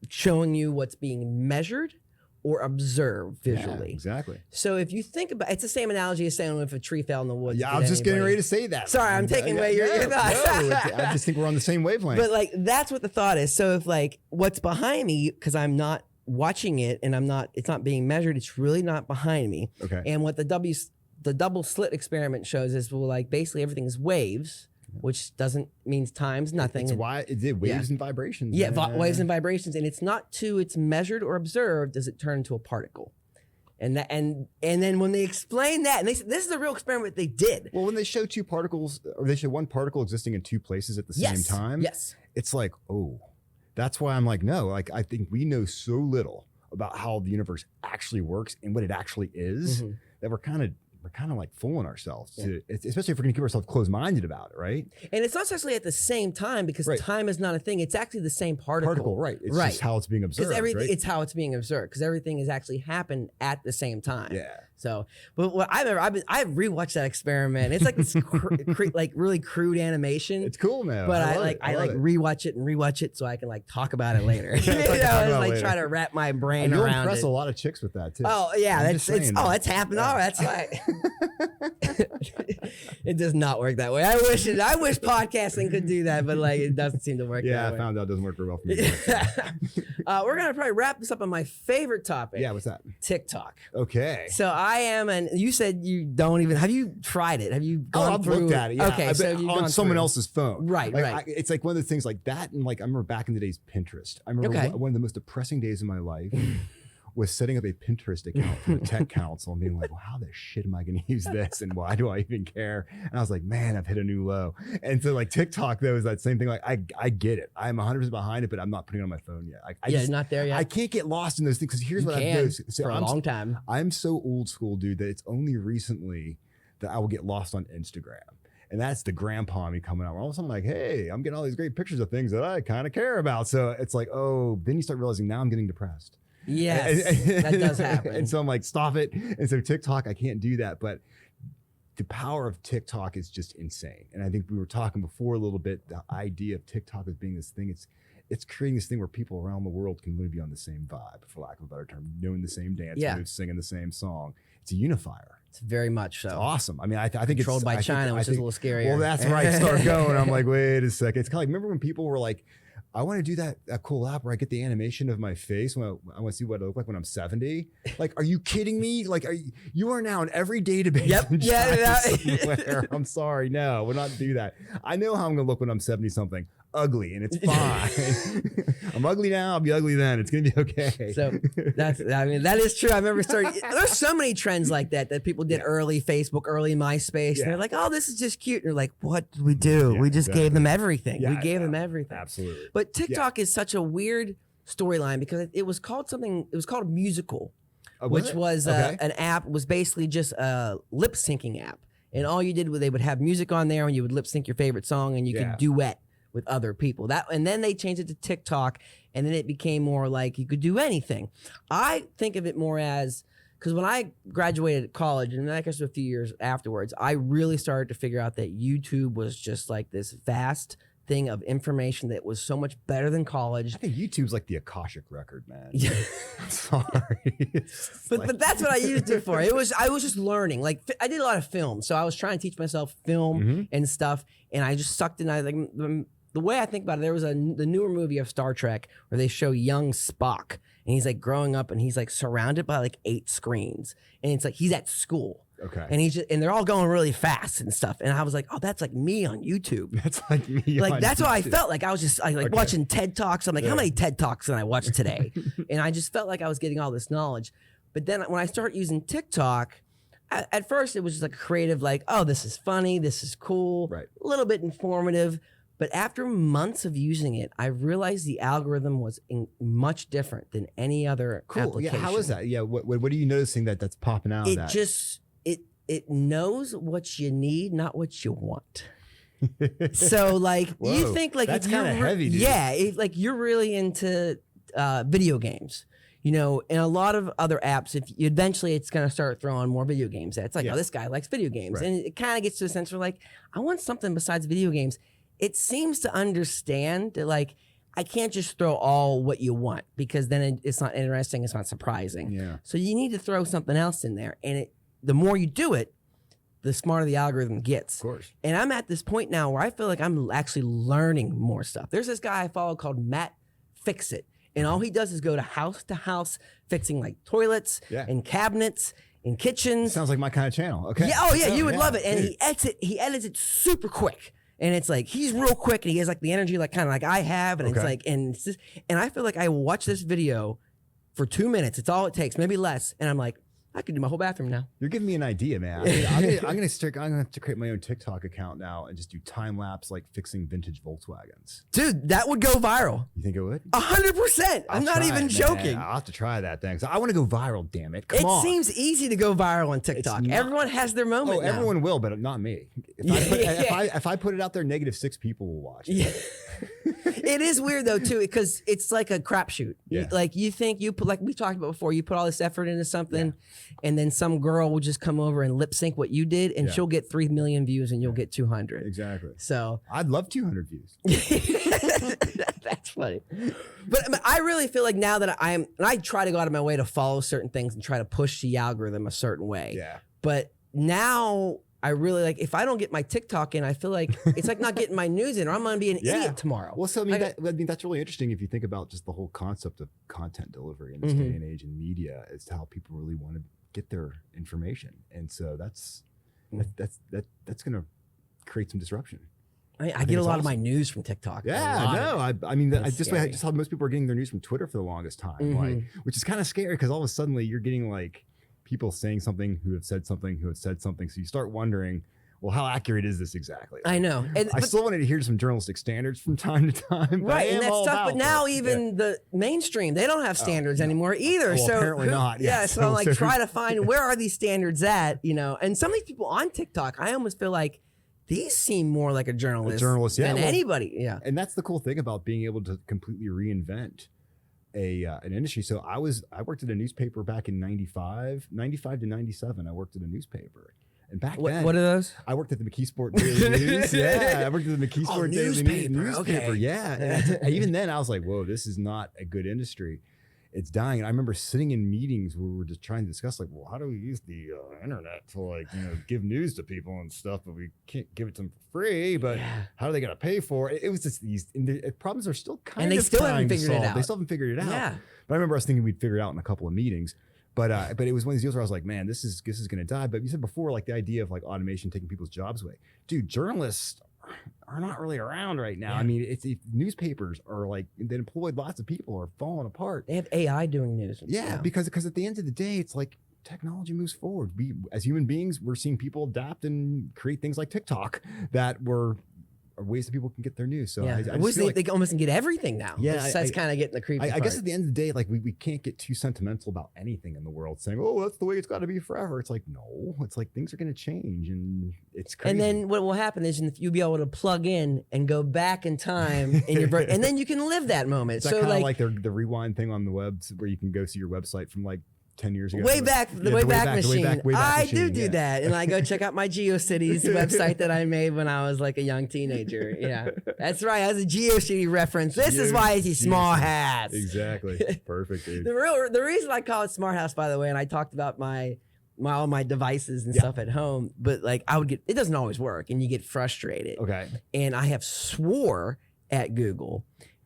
[SPEAKER 1] showing you what's being measured or observed visually.
[SPEAKER 2] Yeah, exactly.
[SPEAKER 1] So if you think about, it's the same analogy as saying if a tree fell in the woods.
[SPEAKER 2] Yeah, I was just getting ready to say that.
[SPEAKER 1] Sorry, I'm taking away your thoughts.
[SPEAKER 2] I just think we're on the same wavelength.
[SPEAKER 1] But like, that's what the thought is. So if like what's behind me, because I'm not watching it and it's not being measured, it's really not behind me.
[SPEAKER 2] Okay.
[SPEAKER 1] And what the double slit experiment shows is, well, like basically everything is waves, which means time's nothing.
[SPEAKER 2] It's why it did waves and vibrations.
[SPEAKER 1] Yeah, waves and vibrations, and it's not it's measured or observed does it turn into a particle. And then when they explain that, and they said this is a real experiment they did.
[SPEAKER 2] Well, when they show two particles, or they show one particle existing in two places at the same time, it's like, oh, that's why I'm like, no, like I think we know so little about how the universe actually works and what it actually is that we're kind of like fooling ourselves, especially if we're going to keep ourselves closed-minded about it, right?
[SPEAKER 1] And it's not necessarily at the same time because time is not a thing. It's actually the same particle.
[SPEAKER 2] Right. It's just how it's being observed,
[SPEAKER 1] It's how it's being observed because everything has actually happened at the same time.
[SPEAKER 2] Yeah.
[SPEAKER 1] So, but what I've rewatched that experiment. It's like this like really crude animation.
[SPEAKER 2] It's cool, man.
[SPEAKER 1] But I rewatch it so I can like talk about it later. Try to wrap my brain
[SPEAKER 2] you'll
[SPEAKER 1] around it.
[SPEAKER 2] impress a lot of chicks with that too.
[SPEAKER 1] Oh yeah, it's happened. Yeah. Oh, that's right. It does not work that way. I wish podcasting could do that, but like it doesn't seem to work.
[SPEAKER 2] Yeah,
[SPEAKER 1] that way.
[SPEAKER 2] I found out it doesn't work very well for me.
[SPEAKER 1] We're gonna probably wrap this up on my favorite topic.
[SPEAKER 2] Yeah, what's that?
[SPEAKER 1] TikTok.
[SPEAKER 2] Okay.
[SPEAKER 1] So I am, and you said you don't even. Have you tried it? Have you gone
[SPEAKER 2] I've
[SPEAKER 1] through?
[SPEAKER 2] looked at it. Yeah.
[SPEAKER 1] Okay, so you've
[SPEAKER 2] on
[SPEAKER 1] gone
[SPEAKER 2] someone
[SPEAKER 1] through.
[SPEAKER 2] else's phone.
[SPEAKER 1] Right, right.
[SPEAKER 2] It's like one of the things like that, and like I remember back in the days, Pinterest. I remember one of the most depressing days of my life was setting up a Pinterest account for the Tech Council and being like, well, how the shit am I going to use this, and why do I even care? And I was like, man, I've hit a new low. And so like TikTok though is that same thing. Like I get it. I'm 100% behind it, but I'm not putting it on my phone yet.
[SPEAKER 1] It's not there yet.
[SPEAKER 2] I can't get lost in those things because here's what I've noticed.
[SPEAKER 1] For a long time.
[SPEAKER 2] I'm so old school, dude, that it's only recently that I will get lost on Instagram. And that's the grandpa me coming out. All of a sudden, I'm like, hey, I'm getting all these great pictures of things that I kind of care about. So it's like, oh, then you start realizing now I'm getting depressed.
[SPEAKER 1] Yes, that does happen.
[SPEAKER 2] And so I'm like, stop it. And so TikTok, I can't do that. But the power of TikTok is just insane. And I think we were talking before a little bit, the idea of TikTok as being this thing, it's creating this thing where people around the world can really be on the same vibe, for lack of a better term, knowing the same dance moves, singing the same song. It's a unifier.
[SPEAKER 1] It's very much so.
[SPEAKER 2] It's awesome. I mean, I think
[SPEAKER 1] controlled by China, which is a little scary.
[SPEAKER 2] Well, that's right. Start going. I'm like, wait a second. It's kind of like, remember when people were like, I want to do that cool app where I get the animation of my face when I want to see what I look like when I'm 70. Like, are you kidding me? Like, you are now in every database.
[SPEAKER 1] Yep.
[SPEAKER 2] I'm sorry. No, we'll not do that. I know how I'm going to look when I'm 70 something. ugly, and it's fine. I'm ugly now. I'll be ugly then. It's gonna be okay.
[SPEAKER 1] So that is true. I remember there's so many trends like that people did early Facebook, early MySpace.
[SPEAKER 2] Yeah.
[SPEAKER 1] And they're like, oh, this is just cute. And you're like, what did we do?
[SPEAKER 2] Yeah,
[SPEAKER 1] we just gave them everything.
[SPEAKER 2] Yeah,
[SPEAKER 1] we gave them everything.
[SPEAKER 2] Absolutely.
[SPEAKER 1] But TikTok is such a weird storyline because it was called Musical, which was an app. Was basically just a lip syncing app. And all you did was they would have music on there and you would lip sync your favorite song and you could duet with other people. And then they changed it to TikTok, and then it became more like you could do anything. I think of it more as, because when I graduated college, and I guess a few years afterwards, I really started to figure out that YouTube was just like this vast thing of information that was so much better than college.
[SPEAKER 2] I think YouTube's like the Akashic record, man.
[SPEAKER 1] Yeah.
[SPEAKER 2] Sorry.
[SPEAKER 1] But that's what I used it for. I was just learning. Like I did a lot of film, so I was trying to teach myself film and stuff, and I just sucked in. I like the way I think about it. There was the newer movie of Star Trek where they show young Spock, and he's like growing up, and he's like surrounded by like 8 screens, and it's like he's at school.
[SPEAKER 2] Okay.
[SPEAKER 1] And they're all going really fast and stuff. And I was like, oh, that's like me on YouTube.
[SPEAKER 2] That's like me.
[SPEAKER 1] Like that's what I felt like. I was just watching TED Talks. I'm like, how many TED Talks can I watch today? And I just felt like I was getting all this knowledge. But then when I started using TikTok, at first it was just like creative, like, oh, this is funny, this is cool,
[SPEAKER 2] right,
[SPEAKER 1] a little bit informative. But after months of using it, I realized the algorithm was much different than any other application.
[SPEAKER 2] Yeah, how is that? Yeah, what are you noticing that's popping out of that?
[SPEAKER 1] It knows what you need, not what you want. So like you think like
[SPEAKER 2] that's kind of heavy, dude.
[SPEAKER 1] Yeah, like you're really into video games, you know, and a lot of other apps. Eventually it's gonna start throwing more video games. It's like, oh, this guy likes video games, and it kind of gets to a sense where like I want something besides video games. It seems to understand that like I can't just throw all what you want because then it's not interesting, it's not surprising.
[SPEAKER 2] Yeah.
[SPEAKER 1] So you need to throw something else in there, and the more you do it, the smarter the algorithm gets.
[SPEAKER 2] Of course.
[SPEAKER 1] And I'm at this point now where I feel like I'm actually learning more stuff. There's this guy I follow called Matt Fixit, and all he does is go to house fixing like toilets and cabinets and kitchens.
[SPEAKER 2] Sounds like my kind of channel. Okay.
[SPEAKER 1] Yeah. Oh yeah, you would love it. And he edits it super quick. And it's like he's real quick, and he has like the energy like kind of like I have, and it's like and I feel like I watch this video for 2 minutes. It's all it takes, maybe less, and I'm like, I could do my whole bathroom now. You're
[SPEAKER 2] giving me an idea, man. I'm gonna have to create my own TikTok account now and just do time lapse like fixing vintage Volkswagens.
[SPEAKER 1] Dude, that would go viral.
[SPEAKER 2] You think it would?
[SPEAKER 1] 100%. I'm not even joking.
[SPEAKER 2] I'll have to try that thing. I want to go viral. Damn it! Come on.
[SPEAKER 1] It seems easy to go viral on TikTok. Everyone has their moment.
[SPEAKER 2] Oh, everyone will, but not me. If I put it out there, -6 people will watch it.
[SPEAKER 1] Yeah. It is weird though too, because it's like a crapshoot.
[SPEAKER 2] Yeah.
[SPEAKER 1] Like you think you put, like we talked about before, you put all this effort into something, and then some girl will just come over and lip sync what you did, and she'll get 3 million views, and you'll get 200.
[SPEAKER 2] Exactly.
[SPEAKER 1] So
[SPEAKER 2] I'd love 200 views.
[SPEAKER 1] That's funny. But I mean, I really feel like now that I try to go out of my way to follow certain things and try to push the algorithm a certain way.
[SPEAKER 2] Yeah.
[SPEAKER 1] But now I really like, if I don't get my TikTok in, I feel like it's like not getting my news in, or I'm going to be an idiot tomorrow.
[SPEAKER 2] Well, so I mean, that's really interesting if you think about just the whole concept of content delivery in this day and age in media, as to how people really want to get their information. And so that's going to create some disruption.
[SPEAKER 1] I get a lot of my news from TikTok.
[SPEAKER 2] Yeah, no, I mean, I just how most people are getting their news from Twitter for the longest time, like, which is kind of scary because all of a sudden you're getting like people saying something who have said something who have said something. So you start wondering, well, how accurate is this exactly?
[SPEAKER 1] I know.
[SPEAKER 2] I still wanted to hear some journalistic standards from time to time.
[SPEAKER 1] Right, and that's tough. But now even the mainstream, they don't have standards anymore either.
[SPEAKER 2] Well,
[SPEAKER 1] so
[SPEAKER 2] apparently not.
[SPEAKER 1] Yeah, so I'm like, try to find where are these standards at, you know? And some of these people on TikTok, I almost feel like these seem more like a journalist than anybody. Yeah. And
[SPEAKER 2] that's the cool thing about being able to completely reinvent an industry. So I worked at a newspaper back in 95 to 97. I worked at a newspaper. And back then,
[SPEAKER 1] what are those?
[SPEAKER 2] I worked at the McKeesport Daily News. Yeah, I worked at the McKeesport Daily Newspaper.
[SPEAKER 1] Okay.
[SPEAKER 2] Yeah. And even then I was like, whoa, this is not a good industry. It's dying. And I remember sitting in meetings where we were just trying to discuss, like, well, how do we use the internet to, like, give news to people and stuff, but we can't give it to them for free. But how are they going to pay for it? It was just these problems are still kind of,
[SPEAKER 1] and they still haven't figured it out.
[SPEAKER 2] They still haven't figured it out.
[SPEAKER 1] Yeah.
[SPEAKER 2] But I remember us thinking we'd figure it out in a couple of meetings. But it was one of these deals where I was like, man, this is going to die. But you said before, like the idea of like automation taking people's jobs away. Dude, journalists are not really around right now.
[SPEAKER 1] Yeah.
[SPEAKER 2] I mean, newspapers are like, they employed lots of people are falling apart.
[SPEAKER 1] They have AI doing news.
[SPEAKER 2] Yeah, because at the end of the day, it's like technology moves forward. We, as human beings, we're seeing people adapt and create things like TikTok that are ways that people can get their news. So
[SPEAKER 1] yeah.
[SPEAKER 2] I just feel like,
[SPEAKER 1] they almost can get everything now.
[SPEAKER 2] Yeah,
[SPEAKER 1] That's kind of getting the creepy
[SPEAKER 2] I
[SPEAKER 1] part.
[SPEAKER 2] guess at the end of the day, like we can't get too sentimental about anything in the world, saying, "Oh, that's the way it's got to be forever." It's like, no, it's like things are going to change, and it's crazy.
[SPEAKER 1] And then what will happen is you'll be able to plug in and go back in time in your and then you can live that moment.
[SPEAKER 2] Is that
[SPEAKER 1] So
[SPEAKER 2] kind of
[SPEAKER 1] like
[SPEAKER 2] the rewind thing on the web where you can go see your website from like 10 years ago.
[SPEAKER 1] way back, the Wayback Machine. I do
[SPEAKER 2] yeah.
[SPEAKER 1] that, and I go check out my GeoCities website that I made when I was like a young teenager. Yeah, that's right. As a GeoCity reference, this is why it's a Smart House.
[SPEAKER 2] Exactly. Perfect, dude.
[SPEAKER 1] The reason I call it Smart House, by the way, and I talked about all my devices and stuff at home, but like it doesn't always work, and you get frustrated.
[SPEAKER 2] Okay.
[SPEAKER 1] And I have swore at Google,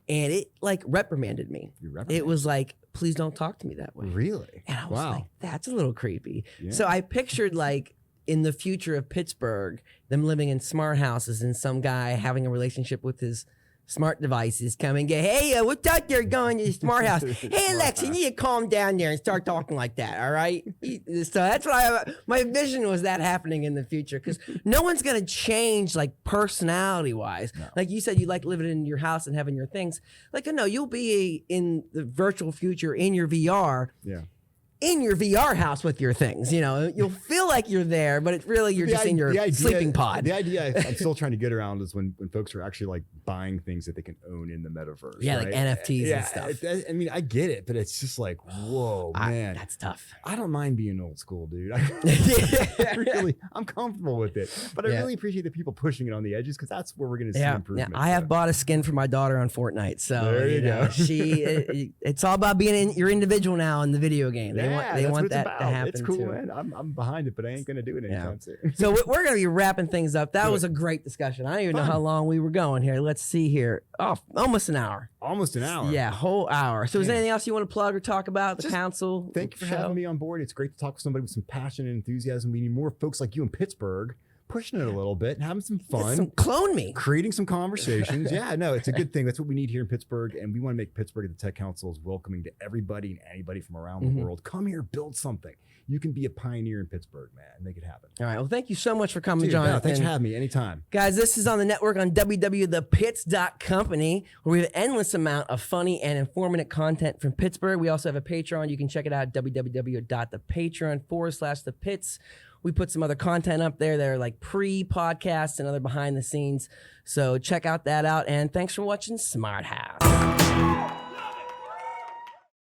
[SPEAKER 1] and it like reprimanded me. It was like, please don't talk to me that way.
[SPEAKER 2] Really?
[SPEAKER 1] And I was like, that's a little creepy.
[SPEAKER 2] Yeah.
[SPEAKER 1] So I pictured like in the future of Pittsburgh, them living in smart houses and some guy having a relationship with his smart devices come and get, hey, what's out there going to the smart house? Hey, Alexa, you need to calm down there and start talking like that, all right? So that's what my vision was, that happening in the future, because no one's going to change like personality-wise.
[SPEAKER 2] No.
[SPEAKER 1] Like you said, you like living in your house and having your things. Like, no, you'll be in the virtual future in your VR.
[SPEAKER 2] Yeah.
[SPEAKER 1] In your VR house with your things, you'll feel like you're there, but it's really you're just in your sleeping pod.
[SPEAKER 2] The idea I'm still trying to get around is when folks are actually like buying things that they can own in the metaverse.
[SPEAKER 1] Yeah,
[SPEAKER 2] right?
[SPEAKER 1] like NFTs and stuff.
[SPEAKER 2] I mean, I get it, but it's just like, whoa, man,
[SPEAKER 1] that's tough.
[SPEAKER 2] I don't mind being old school, dude. I'm comfortable with it, but I really appreciate the people pushing it on the edges, because that's where we're going to see improvement.
[SPEAKER 1] Yeah, I have bought a skin for my daughter on Fortnite, so
[SPEAKER 2] there you go.
[SPEAKER 1] It's all about being your individual now in the video game. They want that
[SPEAKER 2] about.
[SPEAKER 1] to happen.
[SPEAKER 2] It's cool,
[SPEAKER 1] too.
[SPEAKER 2] man. I'm behind it, but I ain't gonna do it anytime soon.
[SPEAKER 1] So we're gonna be wrapping things up. That was a great discussion. I don't even know how long we were going here. Let's see here. Oh, almost an hour.
[SPEAKER 2] Almost an hour.
[SPEAKER 1] Yeah, whole hour. So is there anything else you want to plug or talk about? The
[SPEAKER 2] Just
[SPEAKER 1] council.
[SPEAKER 2] Thank you for having me on board. It's great to talk with somebody with some passion and enthusiasm. We need more folks like you in Pittsburgh pushing it a little bit and having some fun.
[SPEAKER 1] Clone me.
[SPEAKER 2] Creating some conversations. Yeah, no, it's a good thing. That's what we need here in Pittsburgh. And we want to make Pittsburgh at the Tech Council as welcoming to everybody and anybody from around the world. Come here, build something. You can be a pioneer in Pittsburgh, man. Make it happen.
[SPEAKER 1] All right. Well, thank you so much for coming, John.
[SPEAKER 2] No, thanks for having me anytime.
[SPEAKER 1] Guys, this is on the network on www.thepitts.company, where we have an endless amount of funny and informative content from Pittsburgh. We also have a Patreon. You can check it out at www.thepatreon.com/thepitts. We put some other content up there that are like pre-podcasts and other behind the scenes. So check out that out. And thanks for watching Smart House.